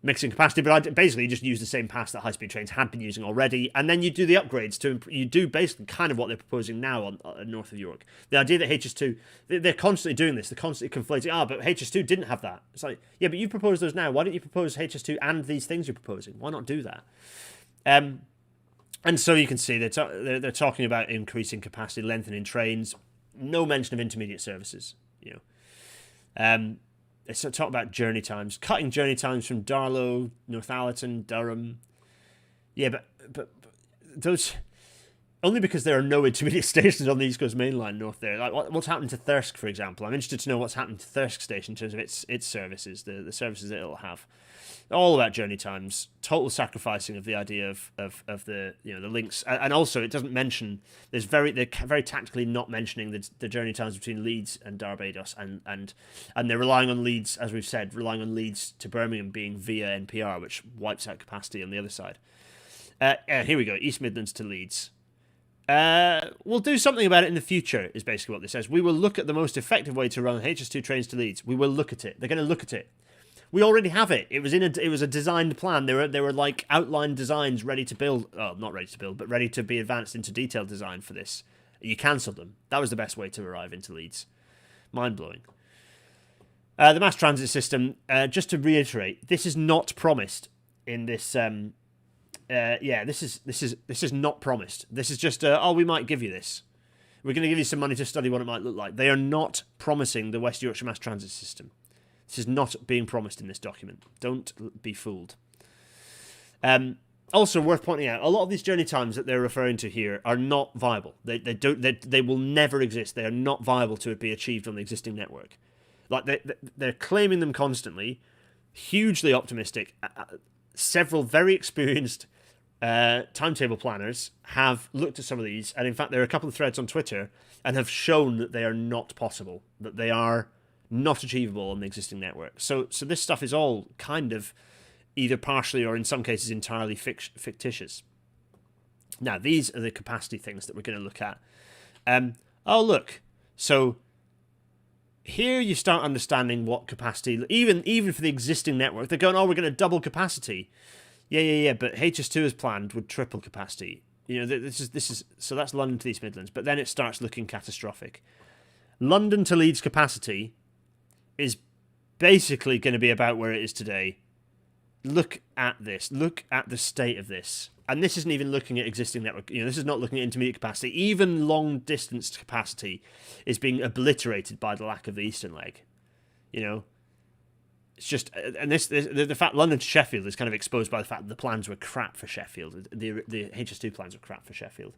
mixing capacity, but I basically just use the same pass that high-speed trains had been using already, and then you do the upgrades you do basically kind of what they're proposing now on north of York. The idea that HS2, they're constantly doing this, they're constantly conflating, but HS2 didn't have that. It's like, yeah, but you propose those now, why don't you propose HS2 and these things you're proposing? Why not do that? And so you can see they're talking about increasing capacity, lengthening trains, no mention of intermediate services, They talk about journey times, cutting journey times from Darlow, Northallerton, Durham. Yeah, but those only because there are no intermediate stations on the East Coast Main Line north there. Like what's happened to Thirsk, for example? I'm interested to know what's happened to Thirsk Station in terms of its services, the services that it'll have. All about journey times, total sacrificing of the idea of the the links, and also it doesn't mention. They're very tactically not mentioning the journey times between Leeds and Barbados, and they're relying on Leeds, as we've said, relying on Leeds to Birmingham being via NPR, which wipes out capacity on the other side. Here we go, East Midlands to Leeds. We'll do something about it in the future, is basically what this says. We will look at the most effective way to run HS2 trains to Leeds. We will look at it. They're going to look at it. We already have it. It was a designed plan. There were like outline designs ready to build. Oh, not ready to build, but ready to be advanced into detailed design for this. You cancelled them. That was the best way to arrive into Leeds. Mind blowing. The mass transit system. Just to reiterate, this is not promised in this. This is not promised. This is just we might give you this. We're going to give you some money to study what it might look like. They are not promising the West Yorkshire mass transit system. This is not being promised in this document. Don't be fooled. Also worth pointing out, a lot of these journey times that they're referring to here are not viable. They will never exist. They are not viable to be achieved on the existing network. Like they're claiming them constantly, hugely optimistic. Several very experienced timetable planners have looked at some of these, and in fact there are a couple of threads on Twitter and have shown that they are not possible, that they are not achievable on the existing network. So this stuff is all kind of either partially or in some cases entirely fictitious. Now, these are the capacity things that we're going to look at. Oh, look. So here you start understanding what capacity, even for the existing network, they're going, oh, we're going to double capacity. Yeah, but HS2 as planned would triple capacity. You know, this is so that's London to the East Midlands, but then it starts looking catastrophic. London to Leeds capacity is basically going to be about where it is today. Look at this. Look at the state of this. And this isn't even looking at existing network. You know, this is not looking at intermediate capacity. Even long distance capacity is being obliterated by the lack of the eastern leg. You know, it's just, and the fact London to Sheffield is kind of exposed by the fact that the plans were crap for Sheffield. The HS2 plans were crap for Sheffield.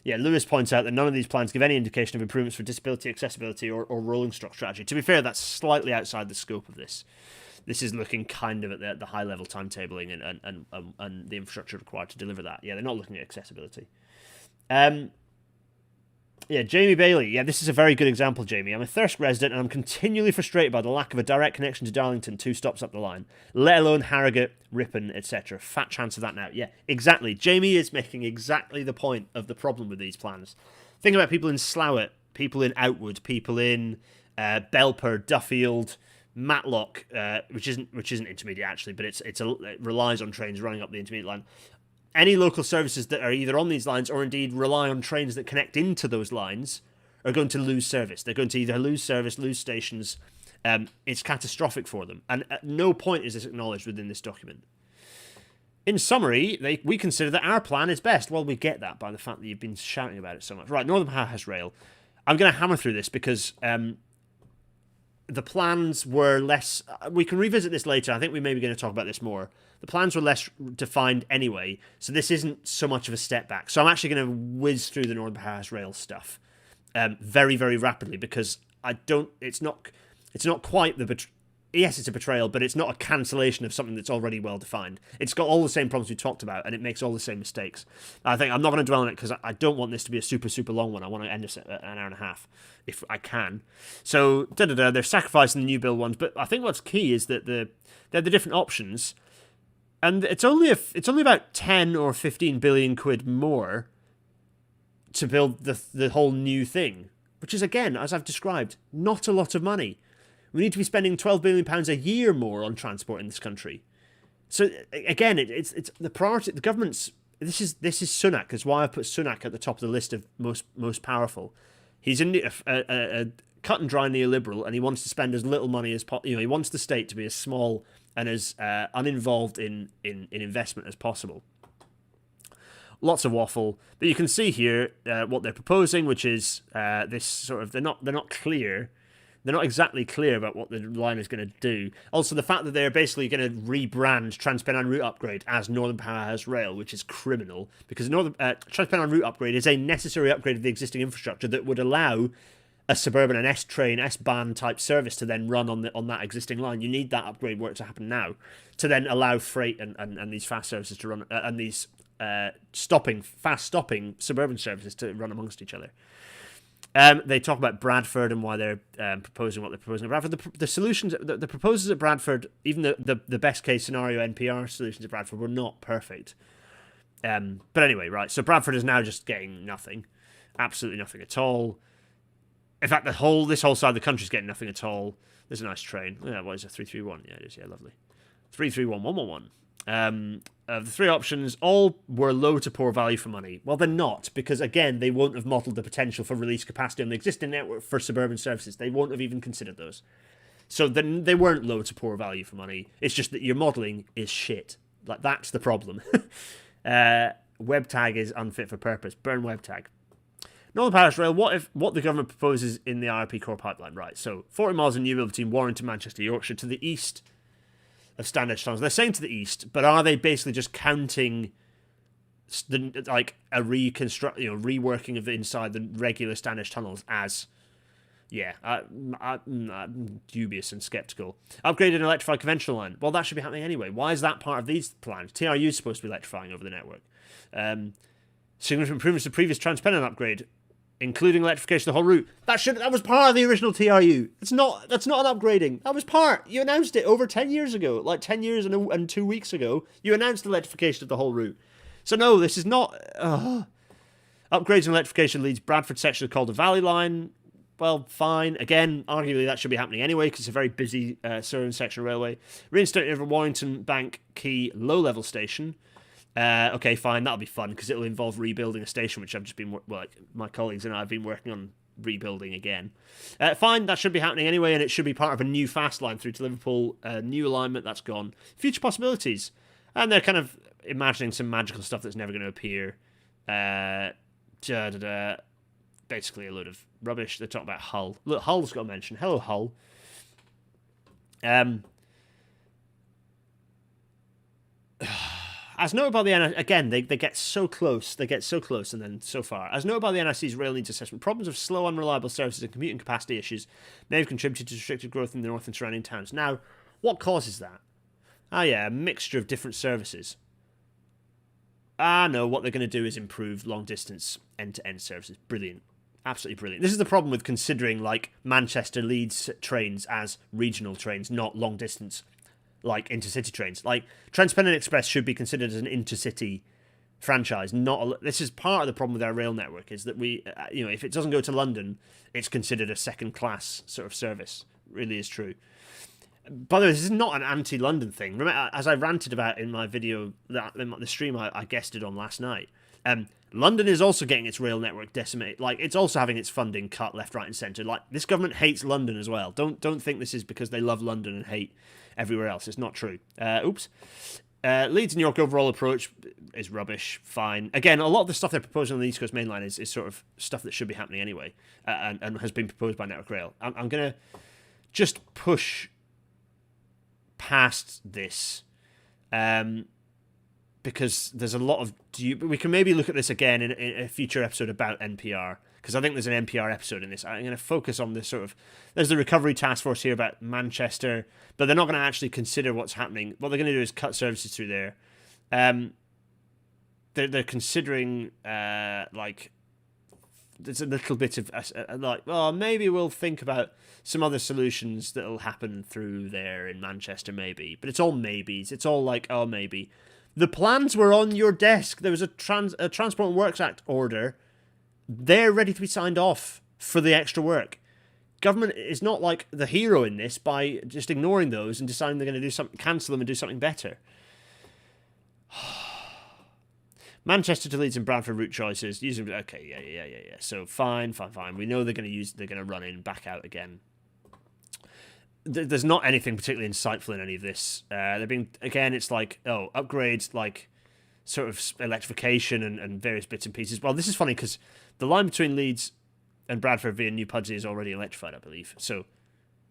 Yeah, Lewis points out that none of these plans give any indication of improvements for disability, accessibility, or rolling stock strategy. To be fair, that's slightly outside the scope of this. This is looking kind of at the high-level timetabling and the infrastructure required to deliver that. Yeah, they're not looking at accessibility. Yeah, Jamie Bailey. Yeah, this is a very good example, Jamie. I'm a Thirsk resident and I'm continually frustrated by the lack of a direct connection to Darlington 2 stops up the line, let alone Harrogate, Ripon, etc. Fat chance of that now. Yeah, exactly. Jamie is making exactly the point of the problem with these plans. Think about people in Slowett, people in Outwood, people in Belper, Duffield, Matlock, which isn't intermediate actually, but it relies on trains running up the intermediate line. Any local services that are either on these lines or indeed rely on trains that connect into those lines are going to lose service. They're going to either lose service, lose stations. It's catastrophic for them. And at no point is this acknowledged within this document. In summary, we consider that our plan is best. Well, we get that by the fact that you've been shouting about it so much. Right, Northern Powerhouse Rail. I'm going to hammer through this because the plans were less... we can revisit this later. I think we may be going to talk about this more. The plans were less defined anyway, so this isn't so much of a step back. So I'm actually going to whiz through the Northern Powerhouse Rail stuff very, very rapidly because it's not quite the... yes, it's a betrayal, but it's not a cancellation of something that's already well defined. It's got all the same problems we talked about, and it makes all the same mistakes. I think I'm not going to dwell on it because I don't want this to be a super, super long one. I want to end this at an hour and a half, if I can. So, they're sacrificing the new build ones, but I think what's key is that they're the different options, and it's only about 10 or 15 billion quid more to build the whole new thing, which is, again, as I've described, not a lot of money. We need to be spending £12 billion a year more on transport in this country. So again, it's the priority. The government's this is Sunak. Is why I put Sunak at the top of the list of most powerful. He's a cut and dry neoliberal, and he wants to spend as little money as possible. He wants the state to be as small and as uninvolved in investment as possible. Lots of waffle, but you can see here what they're proposing, which is this sort of they're not clear. They're not exactly clear about what the line is going to do. Also, the fact that they're basically going to rebrand Trans-Pennine Route Upgrade as Northern Powerhouse Rail, which is criminal, because Trans-Pennine Route Upgrade is a necessary upgrade of the existing infrastructure that would allow a suburban and S-train, S-Bahn type service to then run on that existing line. You need that upgrade work to happen now to then allow freight and these fast services to run, and these fast stopping suburban services to run amongst each other. They talk about Bradford and why they're proposing what they're proposing at Bradford. The solutions, the proposals at Bradford, even the best case scenario NPR solutions at Bradford were not perfect. But anyway, right. So Bradford is now just getting nothing, absolutely nothing at all. In fact, this whole side of the country is getting nothing at all. There's a nice train. Yeah, what is it? 331. Yeah, it is. Yeah, lovely. 331 111. The three options, all were low to poor value for money. Well, they're not, because again, they won't have modelled the potential for release capacity on the existing network for suburban services. They won't have even considered those. So then they weren't low to poor value for money. It's just that your modelling is shit. Like, that's the problem. WebTag is unfit for purpose. Burn WebTag. Northern Powerhouse Rail, what the government proposes in the IRP core pipeline, right? So 40 miles of new build between Warrington, Manchester, Yorkshire to the east of standard tunnels. They're saying to the east, but are they basically just counting a reworking of the inside the regular standard tunnels as Yeah, I'm dubious and sceptical. Upgraded and electrified conventional line. Well, that should be happening anyway. Why is that part of these plans? TRU is supposed to be electrifying over the network. Significant improvements to previous TransPennine upgrade, including electrification of the whole route. That was part of the original TRU. That's not an upgrading. That was part. You announced it over 10 years ago, like 10 years and 2 weeks ago. You announced electrification of the whole route. So no, this is not. Upgrades and electrification leads Bradford section of the Calder Valley line. Well, fine. Again, arguably that should be happening anyway because it's a very busy Surrey section of railway. Reinstating over Warrington Bank Quay low-level station. Okay, fine. That'll be fun because it'll involve rebuilding a station, which I've just been, my colleagues and I have been working on rebuilding again. Fine, that should be happening anyway, and it should be part of a new fast line through to Liverpool. New alignment, that's gone. Future possibilities. And they're kind of imagining some magical stuff that's never going to appear. Basically a load of rubbish. They're talking about Hull. Look, Hull's got a mention. Hello, Hull. As noted by the NIC, again, they get so close. They get so close and then so far. As noted by the NIC's rail needs assessment, problems of slow, unreliable services and commuting capacity issues may have contributed to restricted growth in the north and surrounding towns. Now, what causes that? A mixture of different services. No, what they're going to do is improve long-distance end-to-end services. Brilliant. Absolutely brilliant. This is the problem with considering, like, Manchester Leeds trains as regional trains, not long-distance, like, intercity trains. Like, TransPennine Express should be considered as an intercity franchise. This is part of the problem with our rail network, is that we, if it doesn't go to London, it's considered a second-class sort of service. It really is true. By the way, this is not an anti-London thing. Remember, as I ranted about in my video, the stream I guested on last night, London is also getting its rail network decimated. Like, it's also having its funding cut left, right, and centre. Like, this government hates London as well. Don't think this is because they love London and hate everywhere else. It's not true. Leeds and York overall approach is rubbish. Fine. Again, a lot of the stuff they're proposing on the East Coast Main Line is sort of stuff that should be happening anyway, and has been proposed by Network Rail. I'm going to just push past this, because there's a lot of... we can maybe look at this again in a future episode about NPR, because I think there's an NPR episode in this. I'm going to focus on this sort of... There's the recovery task force here about Manchester, but they're not going to actually consider what's happening. What they're going to do is cut services through there. They're considering, there's a little bit of, maybe we'll think about some other solutions that'll happen through there in Manchester, maybe. But it's all maybes. It's all like, oh, maybe. The plans were on your desk. There was a Transport and Works Act order. They're ready to be signed off for the extra work. Government is not like the hero in this by just ignoring those and deciding they're going to do something, cancel them and do something better. Manchester to Leeds and Bradford route choices. Okay, yeah. So fine. We know they're going to run in, back out again. There's not anything particularly insightful in any of this. It's like, upgrades, like sort of electrification and various bits and pieces. Well, this is funny because the line between Leeds and Bradford via New Pudsey is already electrified, I believe. So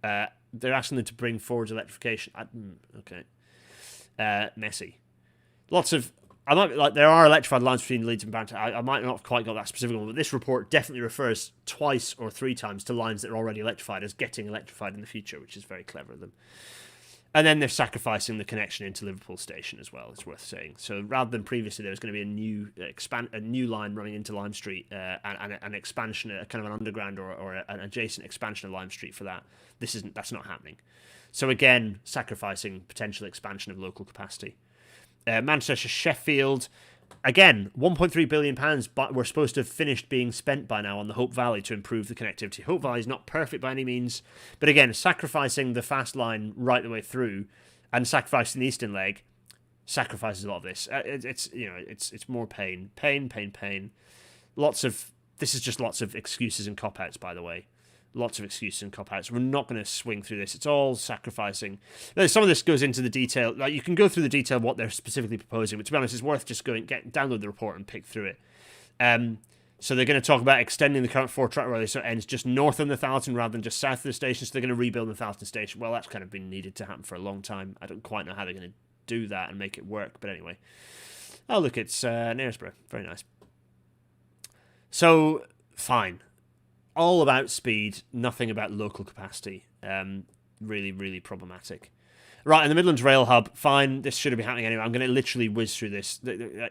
they're asking them to bring forward electrification. Okay. Messy. Lots of... there are electrified lines between Leeds and Bradford. I might not have quite got that specific one, but this report definitely refers twice or three times to lines that are already electrified as getting electrified in the future, which is very clever of them. And then they're sacrificing the connection into Liverpool Station as well, it's worth saying. So rather than previously there was going to be a new line running into Lime Street and an expansion, kind of an underground or an adjacent expansion of Lime Street for that, that's not happening. So again, sacrificing potential expansion of local capacity. Manchester Sheffield, again, £1.3 billion, but we're supposed to have finished being spent by now on the Hope Valley to improve the connectivity. Hope Valley is not perfect by any means, but again, sacrificing the fast line right the way through and sacrificing the eastern leg sacrifices a lot of this. It's more pain. This is just lots of excuses and cop-outs, by the way. Lots of excuses and cop-outs. We're not going to swing through this. It's all sacrificing. Some of this goes into the detail. Like, you can go through the detail of what they're specifically proposing, but to be honest, it's worth just download the report and pick through it. So they're going to talk about extending the current four-track railway so it ends just north of Northallerton rather than just south of the station. So they're going to rebuild Northallerton Station. Well, that's kind of been needed to happen for a long time. I don't quite know how they're going to do that and make it work, but anyway. Oh, look, it's Knaresborough. Very nice. So, fine. all about speed, nothing about local capacity. Really, really problematic. Right, and the Midlands Rail Hub, fine, this should have been happening anyway. I'm going to literally whiz through this.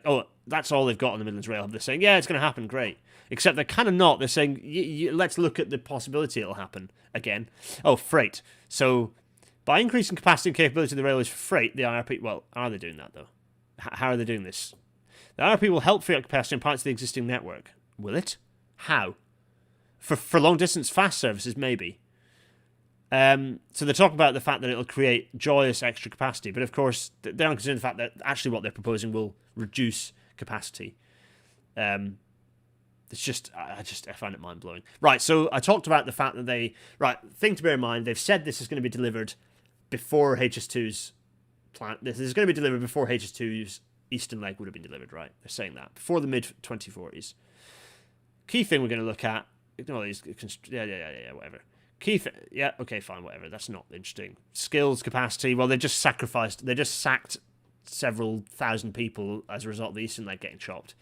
Oh, that's all they've got on the Midlands Rail Hub. They're saying, yeah, it's going to happen, great. Except they're kind of not. They're saying, let's look at the possibility it'll happen again. Oh, freight. So, by increasing capacity and capability of the railways for freight, the IRP... Well, are they doing that, though? How are they doing this? The IRP will help free up capacity in parts of the existing network. Will it? How? For long-distance fast services, maybe. So they talk about the fact that it'll create joyous extra capacity, but of course they're not considering the fact that actually what they're proposing will reduce capacity. It's just I find it mind blowing. Right, so I talked about the fact that thing to bear in mind, they've said this is going to be delivered before HS2's plan. This is going to be delivered before HS2's eastern leg would have been delivered. Right, they're saying that before the mid 2040s. Key thing we're going to look at. Ignore these. Whatever. Yeah, okay, fine, whatever. That's not interesting. Skills, capacity. Well, they just sacked several thousand people as a result of the Eastern Leg getting chopped.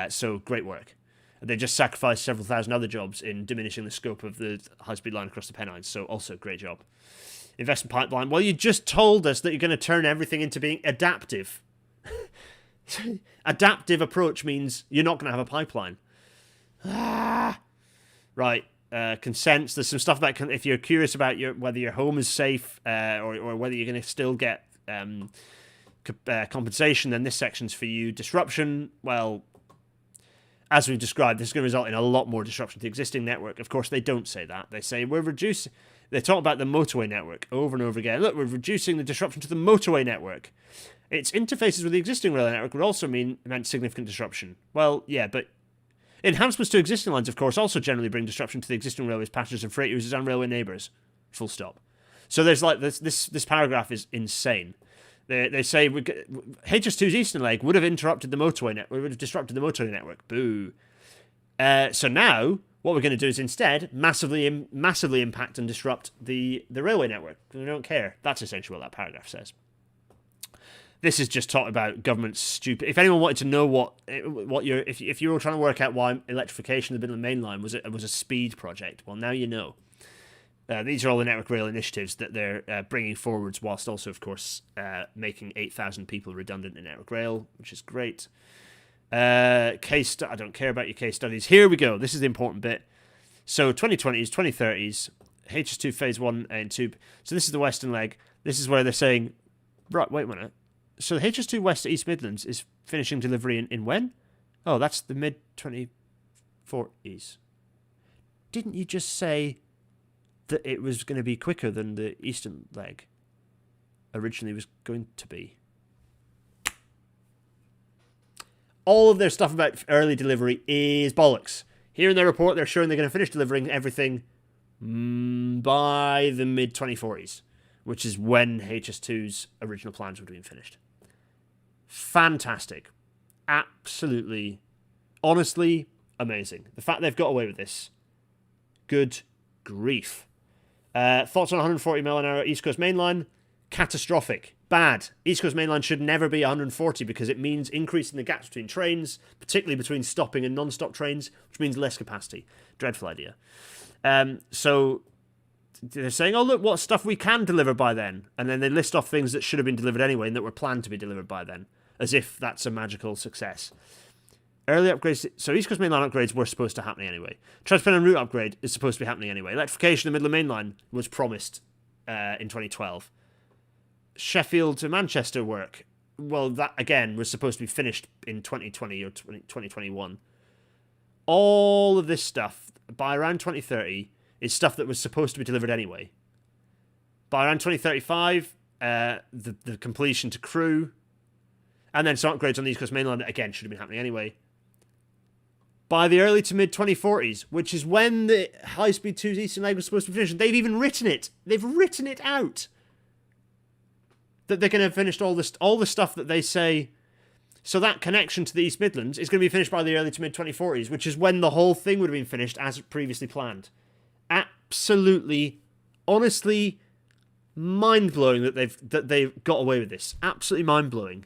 So great work. They just sacrificed several thousand other jobs in diminishing the scope of the high-speed line across the Pennines. So also great job. Investment pipeline. Well, you just told us that you're going to turn everything into being adaptive. Adaptive approach means you're not going to have a pipeline. Right. Consents. There's some stuff about if you're curious about whether your home is safe or whether you're going to still get compensation, then this section's for you. Disruption. Well, as we've described, this is going to result in a lot more disruption to the existing network. Of course, they don't say that. They say we're reducing. They talk about the motorway network over and over again. Look, we're reducing the disruption to the motorway network. Its interfaces with the existing rail network would also meant significant disruption. Well, yeah, but enhancements to existing lines, of course, also generally bring disruption to the existing railways, passengers and freight users and railway neighbours. Full stop. So there's like this paragraph is insane. They say HS2's eastern leg would have interrupted the motorway network, would have disrupted the motorway network. Boo. So now what we're going to do is instead massively impact and disrupt the railway network. We don't care. That's essentially what that paragraph says. This is just talking about government stupid. If anyone wanted to know if you were trying to work out why electrification of the Midland Main Line was a speed project, well, now you know. These are all the network rail initiatives that they're bringing forwards, whilst also, of course, making 8,000 people redundant in network rail, which is great. I don't care about your case studies. Here we go. This is the important bit. So 2020s, 2030s, HS2 phase 1 and 2. So this is the western leg. This is where they're saying, right, wait a minute. So the HS2 West to East Midlands is finishing delivery in when? Oh, that's the mid-2040s. Didn't you just say that it was going to be quicker than the eastern leg originally was going to be? All of their stuff about early delivery is bollocks. Here in their report, they're showing they're going to finish delivering everything by the mid-2040s, which is when HS2's original plans would have been finished. Fantastic. Absolutely, honestly, amazing. The fact they've got away with this. Good grief. Thoughts on 140 mile an hour East Coast Main Line? Catastrophic. Bad. East Coast Main Line should never be 140 because it means increasing the gaps between trains, particularly between stopping and non-stop trains, which means less capacity. Dreadful idea. So they're saying, oh, look, what stuff we can deliver by then. And then they list off things that should have been delivered anyway and that were planned to be delivered by then, as if that's a magical success. Early upgrades. So East Coast Main Line upgrades were supposed to happen anyway. Trans-Pennine route upgrade is supposed to be happening anyway. Electrification of the Midland Main Line was promised in 2012. Sheffield to Manchester work, well, that again was supposed to be finished in 2020 or 2021. All of this stuff by around 2030 is stuff that was supposed to be delivered anyway. By around 2035, the completion to Crewe, and then some upgrades on the East Coast Main Line that again should have been happening anyway. By the early to mid 2040s, which is when the High Speed 2's Eastern Leg was supposed to be finished, they've even written it. They've written it out. That they're going to have finished all the stuff that they say. So that connection to the East Midlands is going to be finished by the early to mid 2040s, which is when the whole thing would have been finished as previously planned. Absolutely, honestly, mind blowing that they've got away with this. Absolutely mind blowing.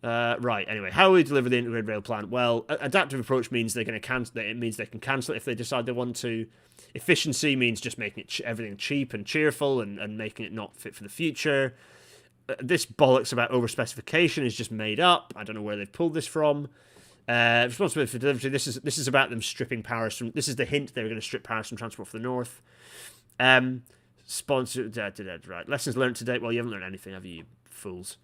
Right. Anyway, how will we deliver the integrated rail plan? Well, adaptive approach means they're going to cancel. It means they can cancel it if they decide they want to. Efficiency means just making it everything cheap and cheerful and making it not fit for the future. This bollocks about overspecification is just made up. I don't know where they've pulled this from. Responsibility for delivery. This is about them stripping Paris from. This is the hint they were going to strip Paris from Transport for the North. Sponsor. Right. Lessons learned to date. Well, you haven't learned anything, have you fools?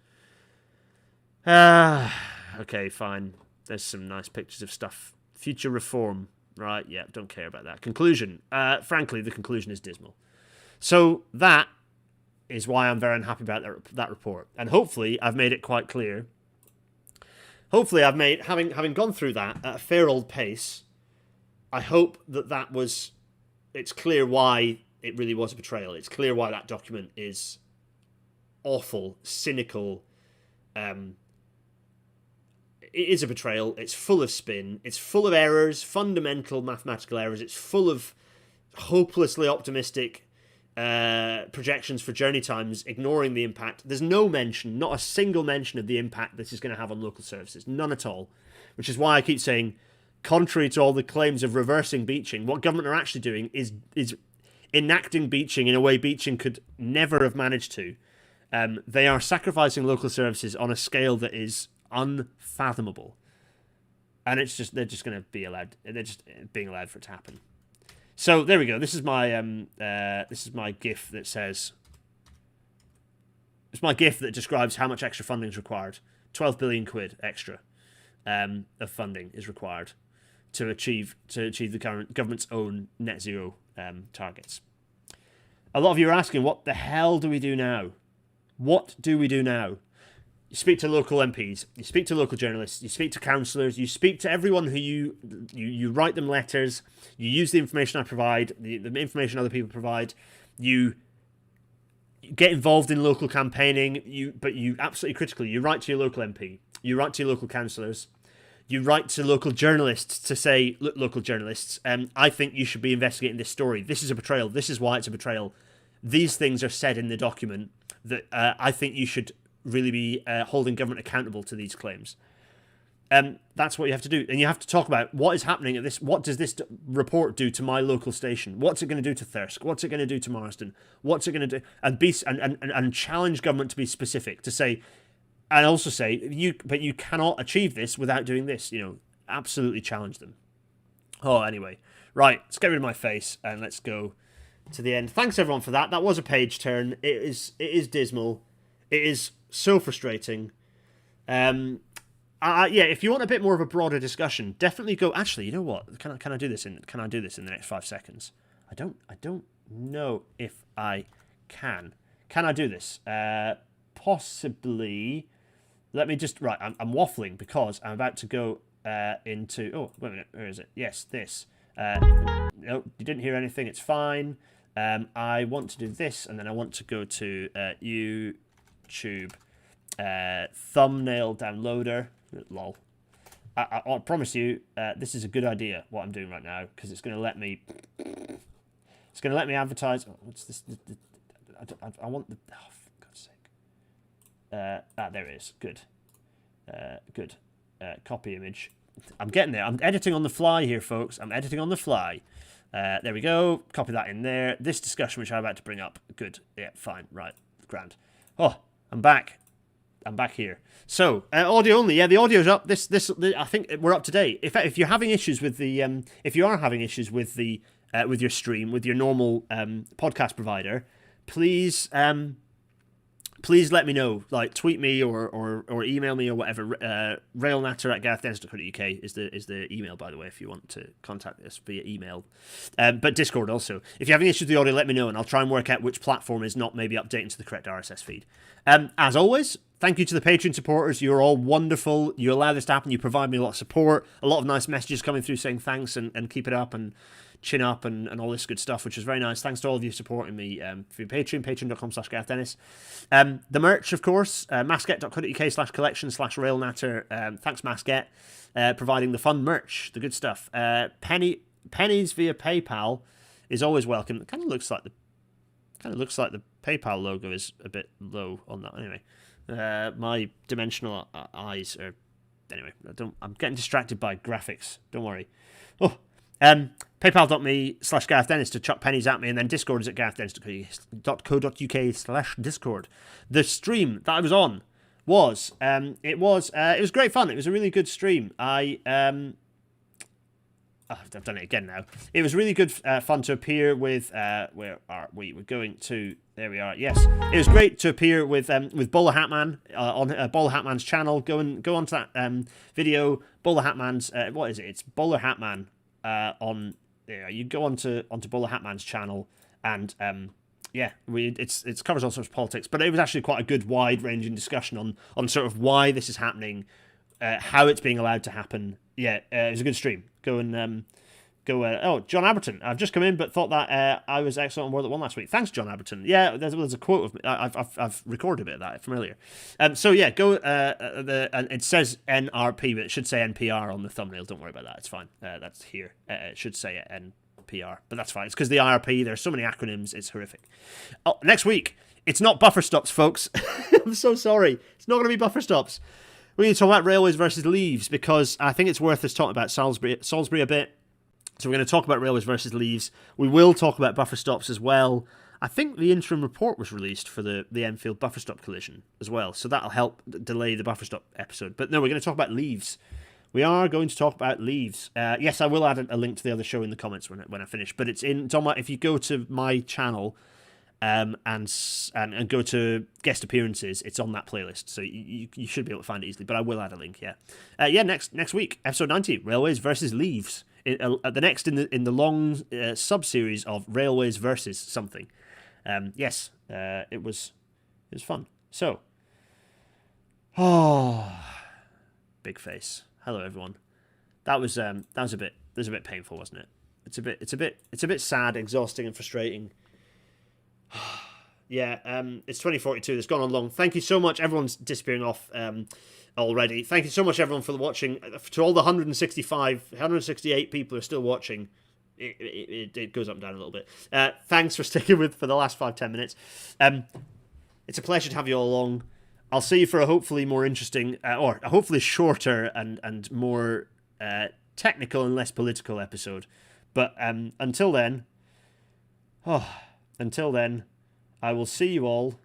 Okay, fine. There's some nice pictures of stuff. Future reform. Right, yeah, don't care about that. Conclusion. Frankly, the conclusion is dismal. So that is why I'm very unhappy about that report. And hopefully I've made it quite clear. Hopefully I've made, having gone through that at a fair old pace, I hope that was, it's clear why it really was a betrayal. It's clear why that document is awful, cynical, it is a betrayal. It's full of spin. It's full of errors, fundamental mathematical errors. It's full of hopelessly optimistic projections for journey times, ignoring the impact. There's no mention, not a single mention of the impact this is going to have on local services. None at all. Which is why I keep saying, contrary to all the claims of reversing beaching, what government are actually doing is enacting beaching in a way beaching could never have managed to. They are sacrificing local services on a scale that is unfathomable, and it's just they're just going to be allowed. They're just being allowed for it to happen. So there we go. This is my GIF that says. It's my GIF that describes how much extra funding is required. 12 billion quid extra of funding is required to achieve the current government's own net zero targets. A lot of you are asking, what the hell do we do now? What do we do now? You speak to local MPs, you speak to local journalists, you speak to councillors, you speak to everyone who you write them letters, you use the information I provide, the information other people provide, you get involved in local campaigning, but you absolutely critically, you write to your local MP, you write to your local councillors, you write to local journalists to say, look, local journalists, I think you should be investigating this story. This is a betrayal. This is why it's a betrayal. These things are said in the document that I think you should really be holding government accountable to these claims. That's what you have to do. And you have to talk about what is happening at this. What does this report do to my local station? What's it going to do to Thirsk? What's it going to do to Marsden? What's it going to do? And challenge government to be specific, to say, and also say, but you cannot achieve this without doing this. Absolutely challenge them. Oh, anyway. Right, let's get rid of my face and let's go to the end. Thanks everyone for that. That was a page turn. It is dismal. It is so frustrating. If you want a bit more of a broader discussion, definitely go. Actually, you know what? Can I do this in the next 5 seconds? I don't know if I can. Can I do this? Possibly. Let me just I'm waffling because I'm about to go into. Oh, wait a minute. Where is it? Yes, this. No, you didn't hear anything. It's fine. I want to do this, and then I want to go to YouTube thumbnail downloader. Lol. I promise you, this is a good idea. What I'm doing right now, because it's going to let me. It's going to let me advertise. Oh, what's this? I want the. Oh, for God's sake. There it is. Good. Good. Copy image. I'm getting there. I'm editing on the fly here, folks. I'm editing on the fly. There we go. Copy that in there. This discussion, which I'm about to bring up. Good. Yeah, fine. Right. Grand. Oh, I'm back. I'm back here. So, audio only. Yeah, the audio's up. This I think we're up to date. If you're having issues with the, if you are having issues with the, with your stream, with your normal podcast provider, please let me know. Like, tweet me or email me or whatever. railnatter@garethdennis.co.uk is the email, by the way, if you want to contact us via email. But Discord also. If you're having issues with the audio, let me know, and I'll try and work out which platform is not maybe updating to the correct RSS feed. As always, thank you to the Patreon supporters. You're all wonderful. You allow this to happen. You provide me a lot of support. A lot of nice messages coming through saying thanks and keep it up and chin up and all this good stuff, which is very nice. Thanks to all of you supporting me through Patreon, patreon.com/GarethDennis. The merch, of course, masket.co.uk/collection/railnatter. Thanks, Masket, providing the fun merch, the good stuff. Pennies via PayPal is always welcome. It kind of looks like the PayPal logo is a bit low on that. Anyway, My dimensional eyes are... Anyway, I'm getting distracted by graphics. Don't worry. Oh, PayPal.me/GarethDennis to chuck pennies at me, and then Discord is at GarethDennis.co.uk/Discord. The stream that I was on was it was great fun. It was a really good stream. I've done it again now. It was really good fun to appear with. Where are we? We're going to. There we are. Yes, it was great to appear with Bowler Hatman on Bowler Hatman's channel. Go onto that video. Bowler Hatman's what is it? It's Bowler Hatman on there. You go onto Bowler Hatman's channel, and yeah, it covers all sorts of politics. But it was actually quite a good wide ranging discussion on sort of why this is happening, how it's being allowed to happen. Yeah, it was a good stream. Oh, John Aberton. I've just come in, but thought that I was excellent on World at One last week. Thanks, John Aberton. Yeah, there's a quote of me. I've recorded a bit of that from earlier. So yeah, go. And it says NRP, but it should say NPR on the thumbnail. Don't worry about that. It's fine. That's here. It should say NPR, but that's fine. It's because the IRP. There's so many acronyms. It's horrific. Oh, next week it's not buffer stops, folks. I'm so sorry. It's not going to be buffer stops. We're going to talk about railways versus leaves, because I think it's worth us talking about Salisbury a bit. So we're going to talk about railways versus leaves. We will talk about buffer stops as well. I think the interim report was released for the Enfield buffer stop collision as well, so that'll help delay the buffer stop episode. But no, we're going to talk about leaves. We are going to talk about leaves. Yes, I will add a link to the other show in the comments when I finish. But it's on my, if you go to my channel, and go to guest appearances, it's on that playlist, so you should be able to find it easily, but I will add a link. Next week, episode 90, railways versus leaves, the next in the long sub series of railways versus something. It was fun. So, big face. Hello everyone. That was a bit painful, wasn't it? It's a bit sad, exhausting, and frustrating. Yeah, it's 2042. It's gone on long. Thank you so much. Everyone's disappearing off already. Thank you so much, everyone, for watching. To all the 168 people who are still watching, it goes up and down a little bit. Thanks for sticking with for the last 5-10 minutes. It's a pleasure to have you all along. I'll see you for a hopefully more interesting, or a hopefully shorter and more technical and less political episode. But until then, I will see you all.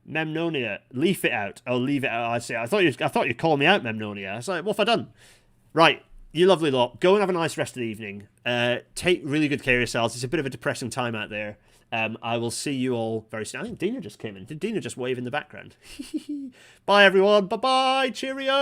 Memnonia, leaf it out. Oh, leave it out. I thought you'd call me out, Memnonia. I was like, what have I done? Right, you lovely lot. Go and have a nice rest of the evening. Take really good care of yourselves. It's a bit of a depressing time out there. I will see you all very soon. I think Dina just came in. Did Dina just wave in the background? Bye, everyone. Bye-bye. Cheerio.